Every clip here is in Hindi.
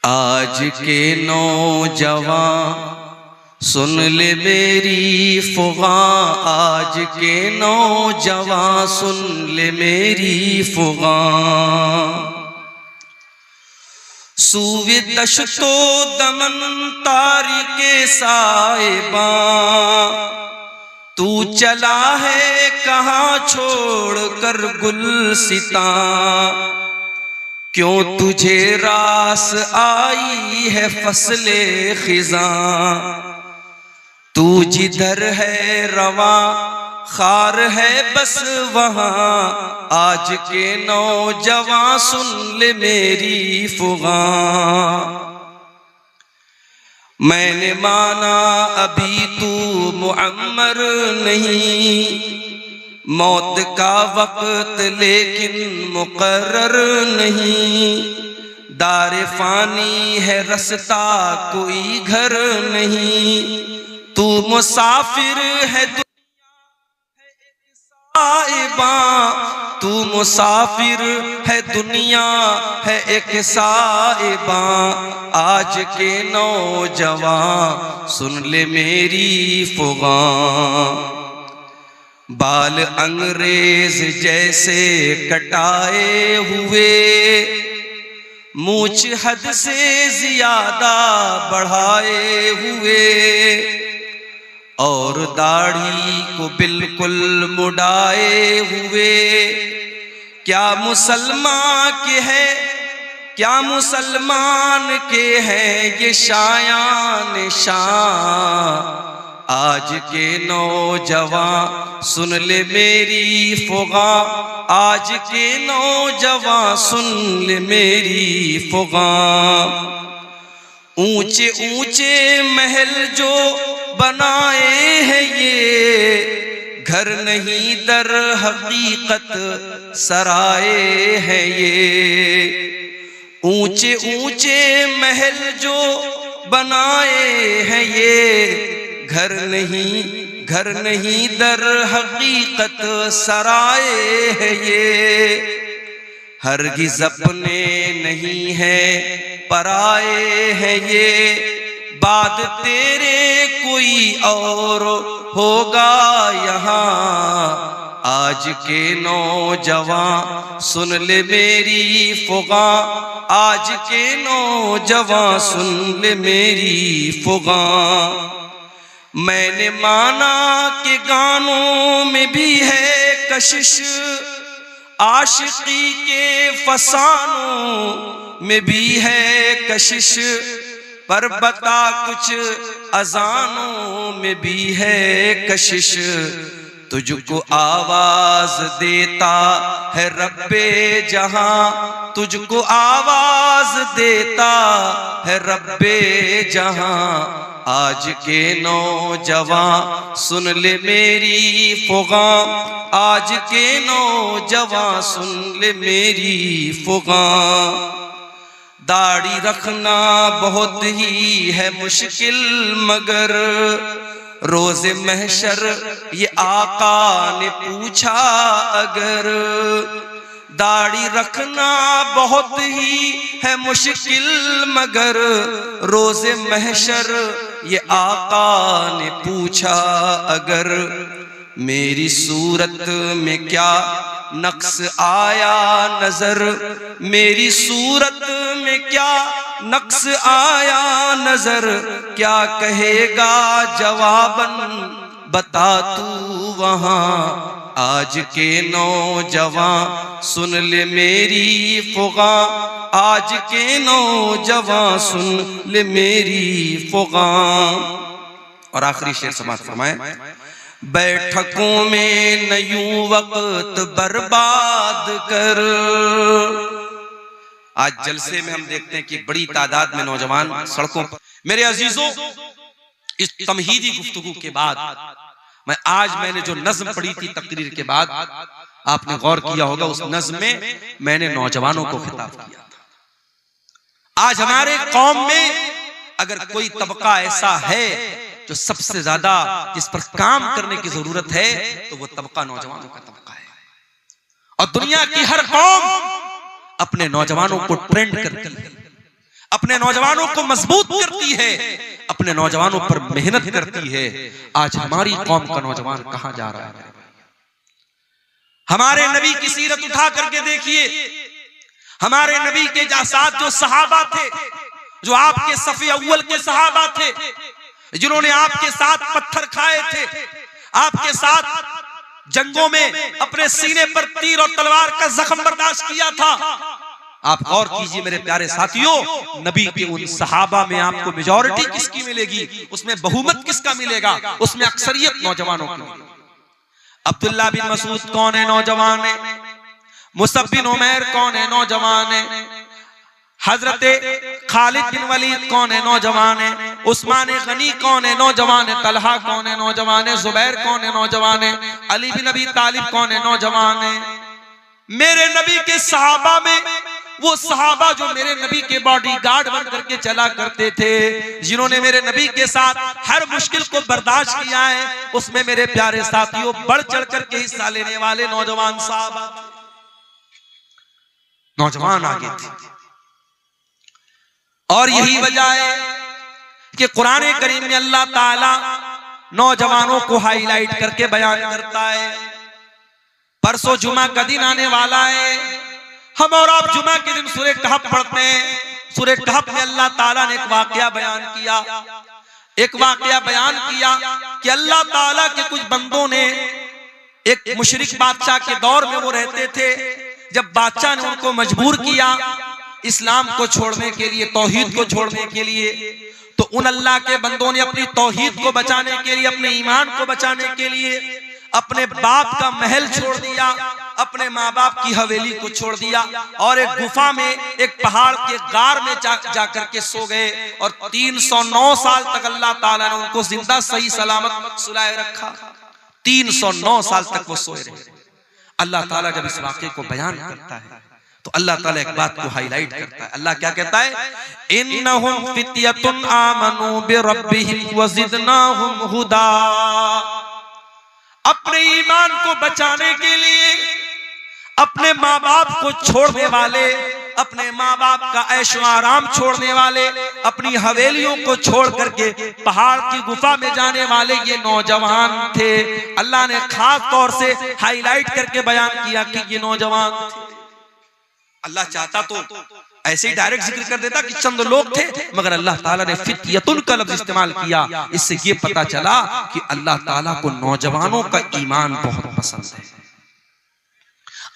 आज के नौजवान सुन ले मेरी फुगा, आज के नौजवान सुन ले मेरी फुगा। सूवे दश्तो दमन तारी के साहिबा, तू चला है कहाँ छोड़ कर गुलसिता। क्यों तुझे रास आई है फसले खिजा, तू जिधर है रवा खार है बस वहाँ। आज के नौजवान सुन ले मेरी फुगा। मैंने माना अभी तू मुअम्मर नहीं, मौत का वक्त लेकिन मुकर्रर नहीं। दारे फानी है रस्ता कोई घर नहीं, तू मुसाफिर है साहिबा, तू मुसाफिर है दुनिया है एक साहिबा। आज के नौजवान सुन ले मेरी फुगा। बाल अंग्रेज जैसे कटाए हुए, मूछ हद से ज्यादा बढ़ाए हुए, और दाढ़ी को बिल्कुल मुड़ाए हुए। क्या मुसलमान के है, क्या मुसलमान के हैं ये शायान शान। आज के नौजवान सुन ले मेरी फुगा, आज के नौजवान सुन ले मेरी फुगा। ऊंचे ऊंचे महल जो बनाए हैं ये, घर नहीं दर हकीकत सराए हैं ये। ऊंचे ऊंचे महल जो बनाए हैं ये, घर नहीं दर हकीकत सराए है ये। हरगिज़ अपने नहीं है पराए है ये, बाद तेरे कोई और होगा यहाँ। आज के नौजवान सुन ले मेरी फुगा, आज के नौजवान सुन ले मेरी फुगा। मैंने माना कि गानों में भी है कशिश, आशिकी के फसानों में भी है कशिश, पर बता कुछ अजानों में भी है कशिश। तुझको आवाज देता है रब्बे जहां, तुझको आवाज देता है रब्बे जहां। आज के नौजवान सुन ले मेरी फुगा, आज के नौजवान सुन ले मेरी फुगा। दाढ़ी रखना बहुत ही है मुश्किल, मगर रोज़े महशर ये आका ने पूछा अगर। दाढ़ी रखना बहुत ही है मुश्किल, मगर रोज़े महशर ये आका ने पूछा अगर। मेरी सूरत में क्या नक्स आया नजर, मेरी सूरत में क्या नक्स आया नजर। क्या कहेगा जवाबन बता तू वहाँ। आज के नौजवान सुन ले मेरी फुगा, आज के नौजवान सुन ले मेरी फुगा। और आखिरी शेर समाप्त फरमाए। बैठकों में न यूं वक्त बर्बाद कर। आज जलसे में हम देखते हैं कि बड़ी तादाद में नौजवान सड़कों पर। मेरे अजीजों, इस तमहीदी गुफ्तगू के बाद मैंने जो नज्म पढ़ी थी तकरीर के बाद, आपने गौर किया होगा उस नज्म में मैंने नौजवानों को खिताब किया था। आज हमारे कौम में अगर कोई तबका ऐसा है जो सबसे ज्यादा जिस पर काम करने की जरूरत है, तो वो तबका नौजवानों का तबका है। और दुनिया की हर कौम अपने नौजवानों को ट्रेंड करती है, अपने नौजवानों को मजबूत करती है, अपने नौजवानों पर मेहनत करती है। आज हमारी कौम का नौजवान कहां जा रहा है? हमारे नबी की सीरत उठा करके देखिए। हमारे नबी के साथ जो सहाबा थे, जो आपके सफ़े अव्वल के सहाबा थे, जिन्होंने आपके साथ पत्थर खाए थे, आपके साथ जंगों में अपने सीने पर तीर और तलवार का जख्म बर्दाश्त किया था। आप गौर कीजिए मेरे प्यारे साथियों, नबी के उन सहाबा में आपको मेजॉरिटी किसकी मिलेगी? उसमें बहुमत किसका मिलेगा? उसमें अक्सरियत नौजवानों की। अब्दुल्ला बिन मसूद कौन है? नौजवान है। मुसअब बिन उमैर कौन है? नौजवान है। हजरत खालिद बिन वलीद कौन है? नौजवान है। उस्मान गनी कौन है? नौजवान है। तलहा कौन है? नौजवान है। जुबैर कौन है? नौजवान है। अली बिन अबी तालिब कौन है? नौजवान है। मेरे नबी के सहाबा में वो सहाबा जो मेरे नबी के बॉडीगार्ड बन करके चला करते थे, जिन्होंने मेरे नबी के साथ हर मुश्किल को बर्दाश्त किया है, उसमें मेरे प्यारे साथियों बढ़ चढ़ करके हिस्सा लेने वाले नौजवान सहाबा, नौजवान आगे थे। और यही वजह है कि कुरान करीम में अल्लाह ताला नौजवानों को हाईलाइट करके बयान करता है। परसों जुमा का दिन आने वाला है। हम और आप जुमा के दिन सूरह कहफ पढ़ते हैं। सूरह कहफ में अल्लाह ताला ने एक वाकया बयान किया, कि अल्लाह ताला के कुछ बंदों ने, एक मुशरिक बादशाह के दौर में वो रहते थे, जब बादशाह ने उनको मजबूर किया इस्लाम को छोड़ने के लिए, तौहीद को छोड़ने के लिए, तो उन अल्लाह के बंदों ने अपनी तौहीद को बचाने के लिए, अपने ईमान को बचाने के लिए अपने बाप का महल छोड़ दिया, अपने माँ बाप की हवेली को छोड़ दिया और एक गुफा में, एक पहाड़ के गार में जाकर के सो गए। और 309 साल तक अल्लाह ताला ने उनको जिंदा सही सलामत सुलाए रखा। 309 साल तक वो सोए रहे। अल्लाह ताला जब इस वाक़े को बयान करता है तो अल्लाह ताला एक बात को हाईलाइट करता है। अल्लाह क्या कहता है? इन्नहुम फित्यतुन आमनू बिरब्बिहिम वज़िदनाहुम हुदा। अपने ईमान को बचाने के लिए अपने माँ बाप को छोड़ने वाले, अपने माँ बाप का ऐशो आराम छोड़ने वाले, अपनी हवेलियों को छोड़ करके पहाड़ की गुफा में जाने वाले ये नौजवान थे। अल्लाह ने खास तौर से हाईलाइट करके बयान किया कि ये नौजवान थे। अल्लाह चाहता तो ऐसे ही डायरेक्ट जिक्र कर देता कि चंद लोग थे, मगर अल्लाह ताला ने फित्यतुन का लफ्ज इस्तेमाल किया। इससे ये पता चला कि अल्लाह ताला को नौजवानों का ईमान बहुत पसंद है।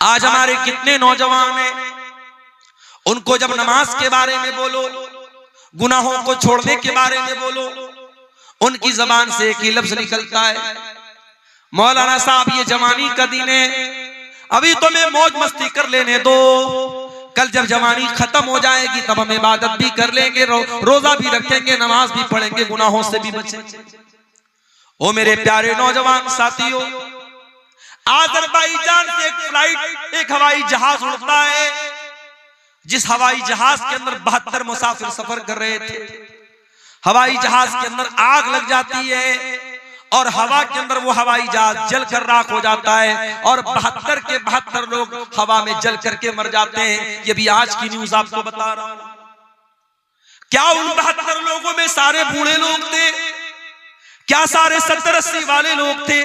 आज हमारे कितने नौजवान हैं, उनको जब नमाज के बारे में बोलो, गुनाहों को छोड़ने के बारे में बोलो, उनकी जबान से एक ही लफ्ज निकलता है, मौलाना साहब ये जवानी का दिन है, अभी तो मैं मौज मस्ती कर लेने दो, कल जब जवानी खत्म हो जाएगी तब हम इबादत भी कर लेंगे, रोजा भी रखेंगे, नमाज भी पढ़ेंगे, गुनाहों से भी बचेंगे। ओ मेरे प्यारे नौजवान साथियों, अज़रबैजान से एक फ्लाइट, एक हवाई जहाज उड़ता है, जिस हवाई जहाज के अंदर 72 मुसाफिर सफर कर रहे थे। हवाई जहाज के अंदर आग लग जाती है और हवा के अंदर वो हवाई जहाज जल कर राख हो जाता है और 72 के 72 लोग हवा में जल करके मर जाते हैं। ये भी आज की न्यूज आपको बता रहा हूं। क्या उन 72 लोगों में सारे बूढ़े लोग थे? क्या सारे 70-80 वाले लोग थे?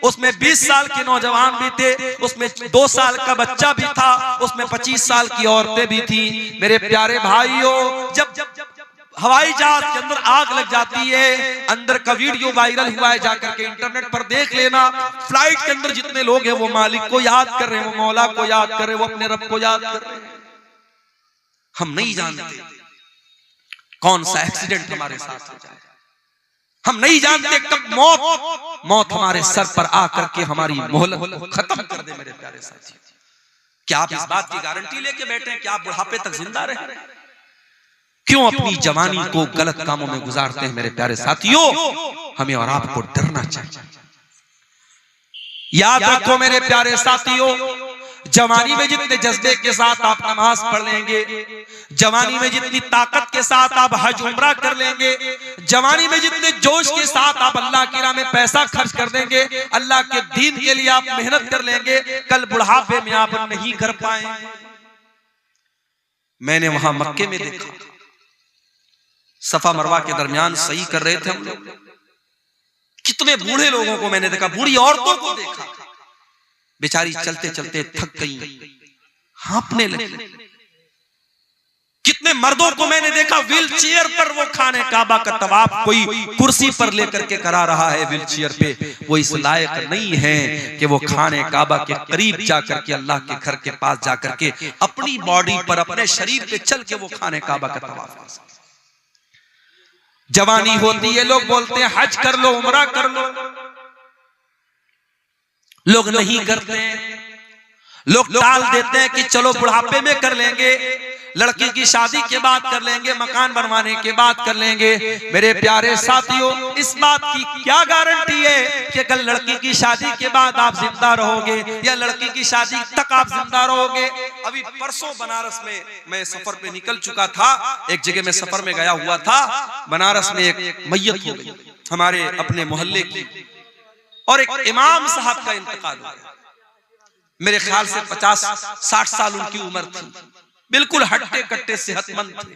उसमें 20 साल के नौजवान भी थे, उसमें 2 साल का बच्चा भी था, उसमें 25 साल की औरतें भी थी। मेरे प्यारे भाइयों, जब हवाई जहाज के अंदर आग लग जाती है, अंदर का वीडियो वायरल हुआ है, जाकर के इंटरनेट पर देख लेना। फ्लाइट के अंदर जितने लोग हैं वो मालिक को याद कर रहे हैं, वो मौला को याद कर रहे हैं, वो अपने रब को याद कर रहे हैं। हम नहीं जानते कौन सा एक्सीडेंट हमारे साथ हो जाए, हम नहीं जानते कब मौत हमारे सर पर आकर के हमारी मोहलत खत्म कर दे। मेरे प्यारे साथी, क्या आप इस बात की गारंटी लेके बैठे हैं कि आप बुढ़ापे तक जिंदा रहे? क्यों अपनी जवानी को गलत कामों में गुजारते हैं? मेरे प्यारे साथियों, हमें और आपको डरना चाहिए। याद रखो मेरे प्यारे साथियों, जवानी में जितने जज्बे के साथ आप नमाज पढ़ लेंगे, जवानी में जितनी ताकत के साथ आप हज उम्रा कर लेंगे, जवानी में जितने जोश के साथ आप अल्लाह की राह में पैसा खर्च कर देंगे, अल्लाह के दीन के लिए आप मेहनत कर लेंगे, कल बुढ़ापे में आप नहीं कर पाएंगे। मैंने वहां मक्के में देखा, सफा मरवा के दरमियान सही कर रहे थे हम लोग। कितने बूढ़े लोगों को मैंने देखा, बूढ़ी औरतों को देखा, बेचारी चलते चलते थक गई, हाँफने लगी। कितने मर्दों को मैंने देखा व्हील चेयर पर वो खाने काबा का तवाफ कोई कुर्सी पर लेकर के करा रहा है व्हील चेयर पे। वो इस लायक नहीं है कि वो खाने काबा के करीब जाकर के अल्लाह के घर के पास जाकर के अपनी बॉडी पर अपने शरीर पे चल के वो खाने काबा का तवाफ कर सके। जवानी होती है, लोग बोलते हैं हज कर लो, उम्रा कर लो, लोग नहीं करते हैं। लोग टाल देते हैं कि चलो बुढ़ापे में कर लेंगे, लड़की की शादी के बाद कर लेंगे, मकान बनवाने के बाद कर लेंगे। मेरे प्यारे साथियों, इस बात की क्या गारंटी है कि कल लड़की की शादी के बाद आप जिंदा रहोगे या लड़की की शादी तक आप जिंदा रहोगे। अभी परसों बनारस में मैं सफर पे निकल चुका था, एक जगह में सफर में गया हुआ था, बनारस में एक मैयत हो गई हमारे अपने मोहल्ले की, और एक इमाम साहब का इंतकाल हो गया। मेरे ख्याल से 50-60 साल उनकी उम्र थी, बिल्कुल हट्टे कट्टे सेहतमंद थे।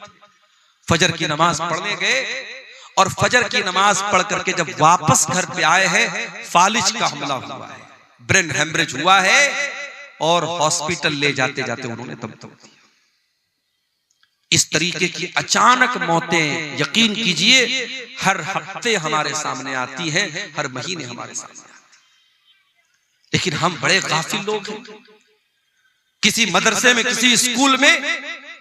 फजर की नमाज पढ़ने गए और फजर की नमाज पढ़ करके जब वापस घर पे आए हैं, फालिज का हमला हुआ है, ब्रेन हेमरेज हुआ है और हॉस्पिटल ले जाते जाते उन्होंने दम तोड़ दिया। इस तरीके की अचानक मौतें यकीन कीजिए हर हफ्ते हमारे सामने आती हैं, हर महीने हमारे सामने आती है। लेकिन हम बड़े गाफिल लोग हैं। किसी मदरसे में, किसी स्कूल में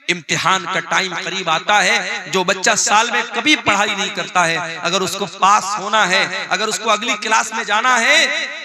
इम्तिहान का टाइम करीब आता है, जो बच्चा साल में कभी पढ़ाई नहीं करता है, अगर उसको पास होना है, अगर उसको अगली क्लास में जाना है,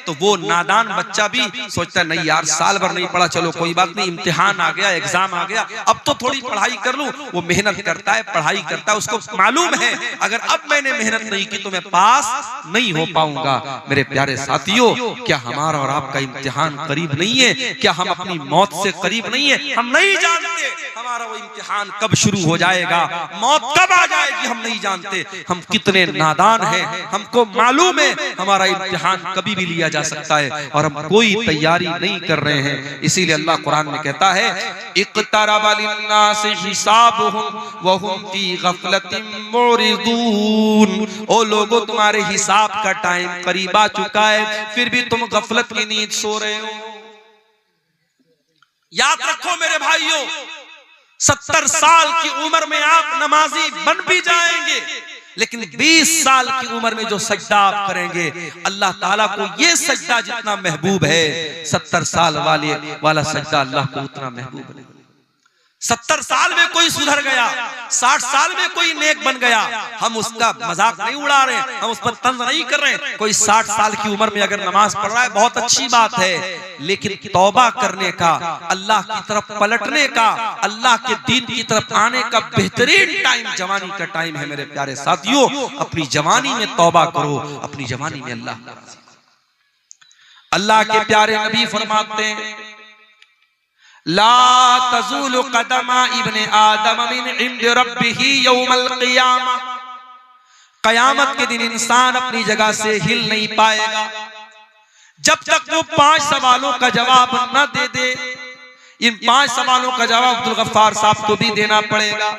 तो वो नादान बच्चा भी सोचता है नहीं यार साल भर नहीं पढ़ा, चलो कोई बात नहीं, इम्तिहान आ गया, एग्जाम आ गया, अब तो थोड़ी पढ़ाई कर लूं। वो मेहनत करता है, पढ़ाई करता है, उसको मालूम है अगर अब मैंने मेहनत नहीं की तो मैं पास नहीं हो पाऊंगा। मेरे प्यारे साथियों, क्या हमारा और आपका इम्तिहान करीब नहीं है? क्या हम अपनी मौत से करीब नहीं है? हम नहीं जानते हमारा वो इम्तिहान कब शुरू हो जाएगा, मौत कब आ जाएगी, हम नहीं जानते। हम कितने नादान हैं, हमको मालूम है हमारा इम्तिहान कभी भी लिया जा सकता है और हम कोई तैयारी नहीं कर रहे हैं। इसीलिए अल्लाह कुरान में कहता है इक़्तरबा लिन्नासि हिसाबुहुम व हुम फी गफलतिन मुरिदून। ओ लोगों, तुम्हारे हिसाब का टाइम करीब आ चुका है, फिर भी तुम गफलत की नींद सो रहे हो। याद रखो मेरे भाइयों, 70 साल की उम्र में आप नमाजी बन भी जाएंगे, लेकिन 20 साल की उम्र में जो सजदा आप करेंगे, अल्लाह ताला को ये सजदा जितना महबूब है, 70 साल वाला सजदा अल्लाह को उतना महबूब नहीं। 70 साल में कोई सुधर गया, 60 साल में कोई नेक बन गया, हम उसका मजाक नहीं उड़ा रहे, हम उस पर तंज नहीं कर रहे। कोई 60 साल की उम्र में अगर नमाज पढ़ रहा है बहुत अच्छी बात है, लेकिन तौबा करने का, अल्लाह की तरफ पलटने का, अल्लाह के दीन की तरफ आने का बेहतरीन टाइम जवानी का टाइम है। मेरे प्यारे साथियों, अपनी जवानी में तौबा करो, अपनी जवानी में अल्लाह के प्यारे नबी फरमाते हैं ला तज़ूलु क़दमा इब्ने आदम मिन इंद रब्बिही यौमल क़ियामा। क़यामत के दिन इंसान अपनी जगह से हिल नहीं पाएगा जब तक वो 5 सवालों का जवाब न दे दे। इन 5 सवालों का जवाब अब्दुल गफ्फार साहब को भी देना पड़ेगा,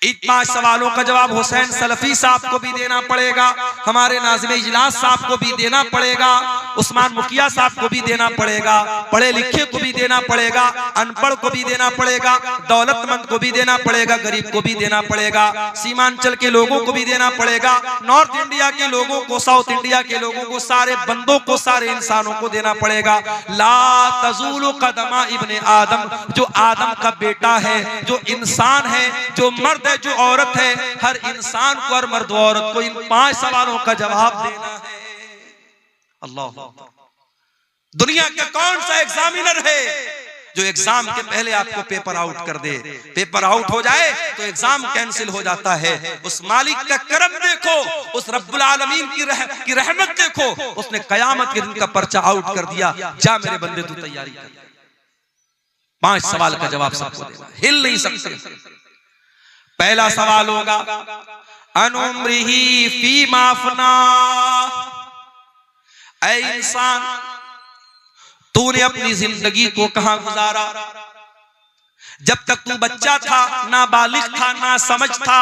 इन 5 सवालों का जवाब हुसैन सलफी साहब को भी देना पड़ेगा, हमारे नाज़िम इजलास साहब को भी देना पड़ेगा, उस्मान मुखिया साहब को भी देना पड़ेगा, पढ़े लिखे को भी देना पड़ेगा, अनपढ़ को भी देना पड़ेगा, दौलतमंद को भी देना पड़ेगा, गरीब को भी देना पड़ेगा, सीमांचल के लोगों को भी देना पड़ेगा, नॉर्थ इंडिया के लोगों को, साउथ इंडिया के लोगों को, सारे बंदों को, सारे इंसानों को देना पड़ेगा। ला तज़ूलु क़दमा इब्ने आदम, जो आदम का बेटा है, जो इंसान है, जो मर्द है, जो औरत है, हर इंसान को, हर मर्द औरत को इन 5 सवालों का जवाब देना है। अल्लाह, दुनिया का कौन सा एग्जामिनर है जो एग्जाम के पहले आपको पेपर आउट कर दे? पेपर आउट हो जाए तो एग्जाम कैंसिल हो जाता है। उस मालिक का करम देखो, उस रब्बुल आलमीन की रहमत देखो, उसने कयामत के दिन का पर्चा आउट कर दिया। जा मेरे बंदे, तू तैयारी कर, 5 सवाल का जवाब सबको देना, हिल नहीं सकते। पहला सवाल होगा अनुम्रिही फीमा अफना। ऐ इंसान, तूने अपनी जिंदगी को कहां गुजारा? जब तक तू बच्चा था, ना बालिग था, ना समझ था,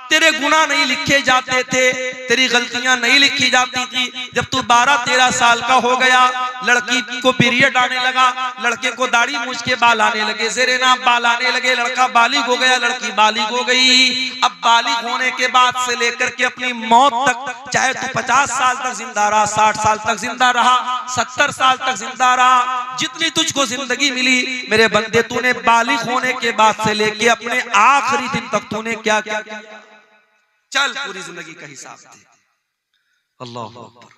तेरे गुनाह नहीं लिखे जाते थे, तेरी गलतियां नहीं लिखी जाती थी। जब तू 12-13 साल का हो गया, लड़की को पीरियड आने लगा, लड़के को दाढ़ी मूछ के बाल आने लगे, ज़ेरे नाप बाल आने लगे, लड़का बालिग हो गया, लड़की बालिग हो गई। अब बालिग होने के बाद से लेकर के अपनी मौत तक, चाहे तू 50 साल तक जिंदा रहा, 60 साल तक जिंदा रहा, 70 साल तक जिंदा रहा, जितनी तुझको जिंदगी मिली मेरे बंदे, तूने बालिग होने के बाद से लेके अपने आखिरी दिन तक तूने क्या क्या किया? चल पूरी जिंदगी का हिसाब दे। अल्लाह अकबर।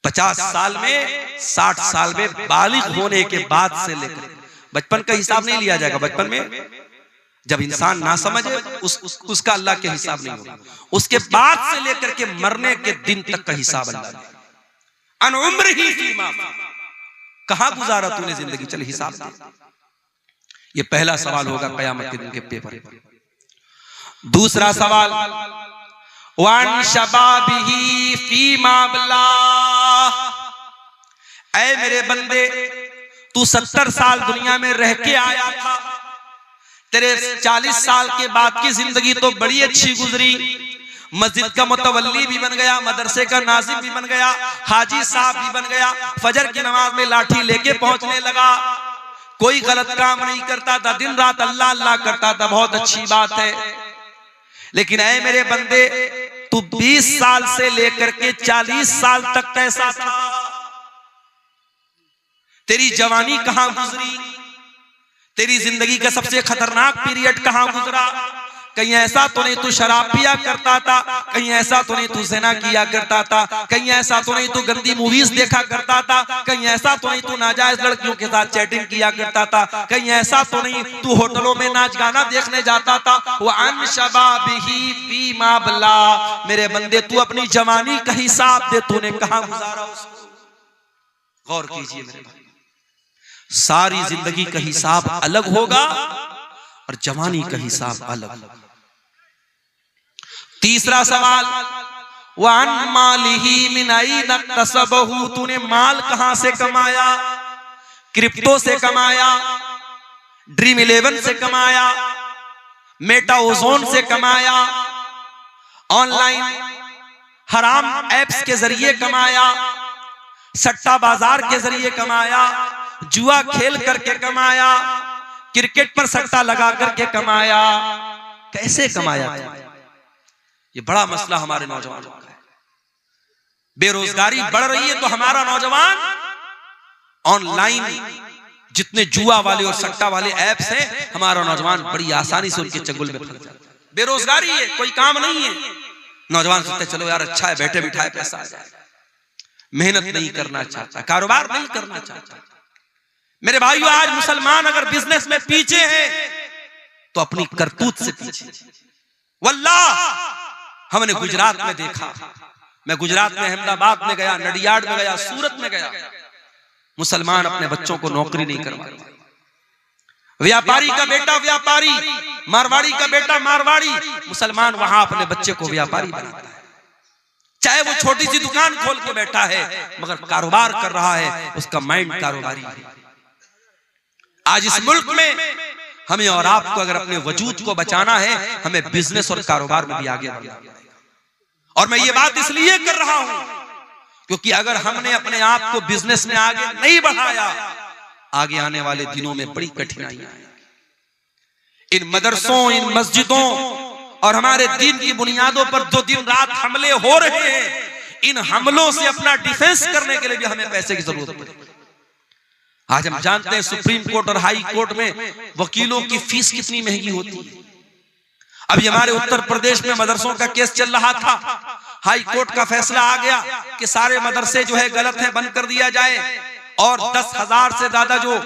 50 साल में, 60 साल में, बालिग होने के बाद से लेकर, बचपन का हिसाब नहीं लिया जाएगा। बचपन में जब इंसान ना समझे उसका अल्लाह के हिसाब नहीं होगा। उसके बाद से लेकर के मरने के दिन तक का हिसाब अल्लाह ने। अन उम्र ही फीमा, कहां गुजारा तूने जिंदगी, चल हिसाब दे। ये पहला सवाल होगा कयामत के दिन के पेपर पर। दूसरा सवाल, वन शबाबिही फीमा बला, ऐ मेरे बंदे, तू 70 साल दुनिया में रह के आया था, तेरे 40 साल के बाद की जिंदगी तो बड़ी अच्छी गुजरी। मस्जिद का मुतवल्ली भी बन गया, मदरसे का नाजिम भी बन गया, हाजी साहब भी बन गया, फजर की नमाज में लाठी लेके पहुंचने लगा, कोई गलत काम नहीं करता था, दिन रात अल्लाह अल्लाह करता था, बहुत अच्छी बात है। लेकिन ऐ मेरे बंदे, तू 20 साल से लेकर के 40 साल तक कैसा था? तेरी जवानी कहां गुजरी? तेरी जिंदगी का सबसे खतरनाक पीरियड कहां गुजरा? कहीं ऐसा तो नहीं तू शराब पिया करता था, कहीं ऐसा तो नहीं तू ज़िना किया करता था, कहीं ऐसा तो नहीं तू गंदी मूवीज देखा करता था, कहीं ऐसा तो नहीं तू नाजायज लड़कियों के साथ चैटिंग किया करता था, कहीं ऐसा तो नहीं तू होटलों में नाच गाना देखने जाता था। वअन शबाबिही फीमा बला, मेरे बंदे तू अपनी जवानी का हिसाब दे, तूने कहां गुजारा उसको? गौर कीजिए मेरे भाई, सारी जिंदगी का हिसाब अलग होगा और जवानी का हिसाब अलग। तीसरा सवाल, वन मालिही मिन ऐन इक्तसबहू, तूने माल कहां से कमाया? क्रिप्टो से कमाया, ड्रीम 11 से कमाया, मेटा ओजोन से कमाया, ऑनलाइन हराम एप्स के जरिए कमाया, सट्टा बाजार के जरिए कमाया, जुआ खेल करके कमाया, क्रिकेट पर सट्टा लगा करके कमाया, कैसे कमाया? ये बड़ा मसला हमारे नौजवानों का है। बेरोजगारी बढ़ रही है तो हमारा नौजवान ऑनलाइन जितने जुआ वाले और सट्टा वाले ऐप्स हैं, हमारा नौजवान बड़ी आसानी से उनके चंगुल में फंस जाता है। बेरोजगारी है, कोई काम नहीं है, नौजवान सोचते चलो यार अच्छा है, बैठे बिठाए पैसा आ जाए। मेहनत नहीं करना चाहता, कारोबार नहीं करना चाहता। मेरे भाइयों, आज मुसलमान अगर बिजनेस में पीछे हैं तो अपनी करतूत से पीछे। वल्लाह हमने गुजरात में देखा, मैं गुजरात में अहमदाबाद में गया, नडियाड में गया, सूरत में गया, मुसलमान अपने बच्चों को नौकरी नहीं करवाते। व्यापारी का बेटा व्यापारी, मारवाड़ी का बेटा मारवाड़ी, मुसलमान वहां अपने बच्चे को व्यापारी बनाता है। चाहे वो छोटी सी दुकान खोल के बैठा है, मगर कारोबार कर रहा है, उसका माइंड कारोबारी है। आज इस मुल्क में हमें और आपको अगर अपने वजूद को बचाना है, हमें बिजनेस और कारोबार में भी आगे बढ़ना है। और मैं ये बात इसलिए कर रहा हूं क्योंकि अगर हमने अपने आप को बिजनेस में आगे नहीं बढ़ाया, आगे आने वाले दिनों में बड़ी कठिनाइयां आएंगी। इन मदरसों, इन मस्जिदों और हमारे दीन की बुनियादों पर जो दिन रात हमले हो रहे हैं, इन हमलों से अपना डिफेंस करने के लिए भी हमें पैसे की जरूरत पड़ेगी। आज हम जानते हैं सुप्रीम कोर्ट और हाई कोर्ट में वकीलों की फीस कितनी महंगी होती है। अभी हमारे उत्तर प्रदेश में मदरसों का केस चल रहा था, हाई कोर्ट का फैसला आ गया कि सारे मदरसे जो है गलत है, बंद कर दिया जाए, और 10,000 से ज्यादा जो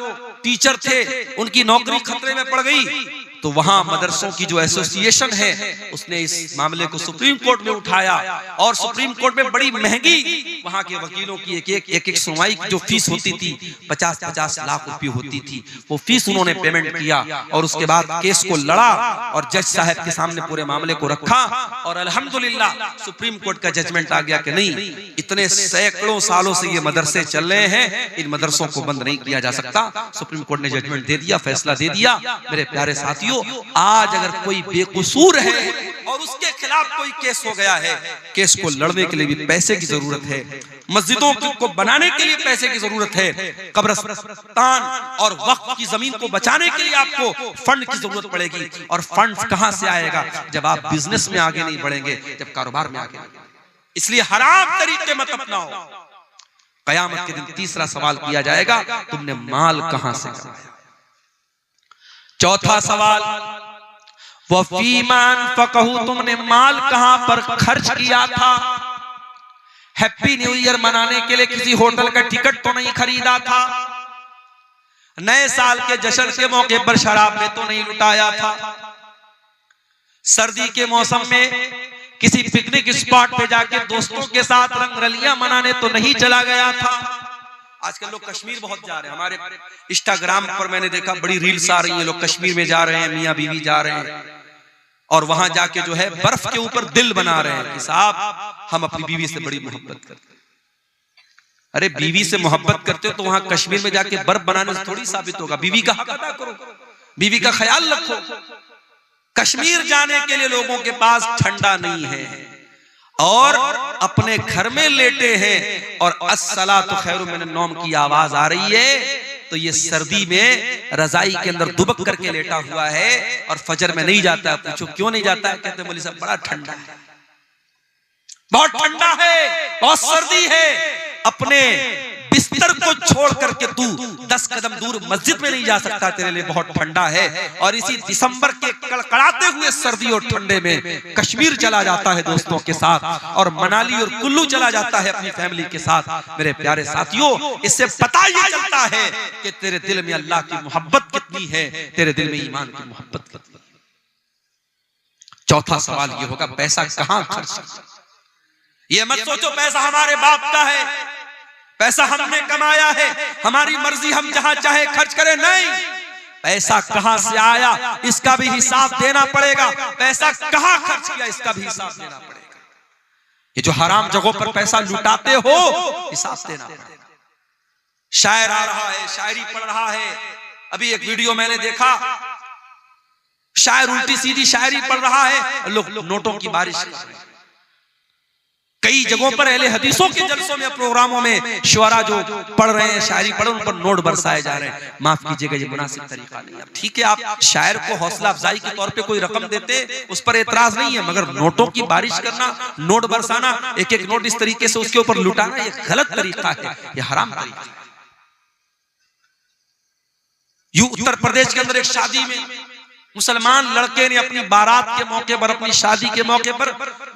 टीचर थे उनकी नौकरी खतरे में पड़ गई। तो वहां मदरसों की जो एसोसिएशन है उसने इस मामले को सुप्रीम कोर्ट में उठाया, और सुप्रीम कोर्ट में बड़ी महंगी वहां के वकीलों की एक सुनवाई की जो फीस होती थी 50-50 लाख रुपए होती थी, वो फीस उन्होंने पेमेंट किया और उसके बाद केस को लड़ा और जज साहब के सामने पूरे मामले को रखा, और अल्हम्दुलिल्लाह सुप्रीम कोर्ट का जजमेंट आ गया कि नहीं, इतने सैकड़ों सालों से ये मदरसे चल रहे हैं, इन मदरसों को बंद नहीं किया जा सकता। सुप्रीम कोर्ट ने जजमेंट दे दिया, फैसला दे दिया। मेरे प्यारे साथियों, आज अगर कोई बेकसूर है और और उसके खिलाफ कोई केस हो गया है, केस को लड़ने के लिए भी पैसे की जरूरत है, मस्जिदों को बनाने के लिए पैसे की जरूरत है, कब्रिस्तान और वक्फ की जमीन को बचाने के लिए आपको फंड की जरूरत पड़ेगी। और फंड कहां से आएगा? जब आप बिजनेस में आगे नहीं बढ़ेंगे, जब कारोबार में आगे नहीं बढ़ेंगे। इसलिए हराम तरीके मत अपनाओ। कयामत के दिन तीसरा सवाल किया जाएगा, तुमने माल कहां से कमाया। चौथा सवाल, वफीमान फकहू, तुमने माल कहां पर खर्च किया था। हैप्पी न्यू ईयर मनाने के लिए किसी होटल का टिकट तो नहीं खरीदा था, नए साल के जश्न के मौके पर शराब में तो नहीं लुटाया था, सर्दी के मौसम में किसी पिकनिक स्पॉट पे जाके दोस्तों के साथ रंगरलियां मनाने तो नहीं चला गया था। आजकल लोग कश्मीर बहुत जा रहे हैं, हमारे इंस्टाग्राम पर मैंने देखा बड़ी रील्स आ रही हैं, लोग कश्मीर में जा रहे हैं, मियां बीवी जा रहे हैं और वहां जाके जो है बर्फ के ऊपर दिल बना रहे हैं कि साहब हम अपनी बीवी से बड़ी मोहब्बत करते हैं। अरे बीवी से मोहब्बत करते हो तो वहां कश्मीर में जाके बर्फ बनाने से थोड़ी साबित होगा। बीवी का हक अदा करो, बीवी का ख्याल रखो। कश्मीर जाने के लिए लोगों के पास ठंडा नहीं है और अपने घर में लेटे हैं और अस्सलातु खैरुम मिनन नौम की आवाज आ रही है, तो ये सर्दी में रजाई के अंदर दुबक करके लेटा हुआ है और फजर में नहीं जाता है। पूछो क्यों नहीं जाता है? कहते मौलवी साहब बड़ा ठंडा है, बहुत ठंडा है, बहुत सर्दी है। अपने बिस्तर को छोड़ करके तू 10 कदम दूर मस्जिद में नहीं जा सकता, तेरे लिए बहुत ठंडा है। और इसी दिसंबर के कड़कड़ाते हुए सर्दी और ठंडे में कश्मीर चला जाता है दोस्तों के साथ और मनाली और कुल्लू चला जाता है अपनी फैमिली के साथ। मेरे प्यारे साथियों, इससे पता ये चलता है कि तेरे दिल में अल्लाह की मोहब्बत कितनी है, तेरे दिल में ईमान की मोहब्बत कितनी है। चौथा सवाल ये होगा, पैसा कहां खर्च किया। ये मत सोचो पैसा हमारे बाप का है, पैसा हमने कमाया है, हमारी मर्जी हम जहां चाहे खर्च करें। नहीं, पैसा कहां से आया इसका भी हिसाब देना पड़ेगा, पैसा कहां खर्च किया इसका भी हिसाब देना पड़ेगा। ये जो हराम जगहों पर पैसा लुटाते हो, हिसाब देना पड़ेगा। शायर आ रहा है, शायरी पढ़ रहा है, अभी एक वीडियो मैंने देखा, शायर उल्टी सीधी शायरी पढ़ रहा है, लोग नोटों की बारिश कर रहे हैं। कई जगहों पर अहले हदीसों के जलसों में, प्रोग्रामों में शुअरा जो पढ़ रहे हैं, शायरी पढ़, उन पर नोट बरसाए जा रहे हैं। माफ कीजिएगा, ये मुनासिब तरीका नहीं है। ठीक है, आप शायर को हौसला अफजाई के तौर पे कोई रकम देते, उस पर एतराज नहीं है, मगर नोटों की बारिश करना, नोट बरसाना, एक एक नोट इस तरीके से उसके ऊपर लुटाना, ये गलत तरीका है, ये हराम तरीका है। यूं उत्तर प्रदेश के अंदर एक शादी में मुसलमान लड़के ने अपनी बारात के मौके पर, अपनी शादी के मौके पर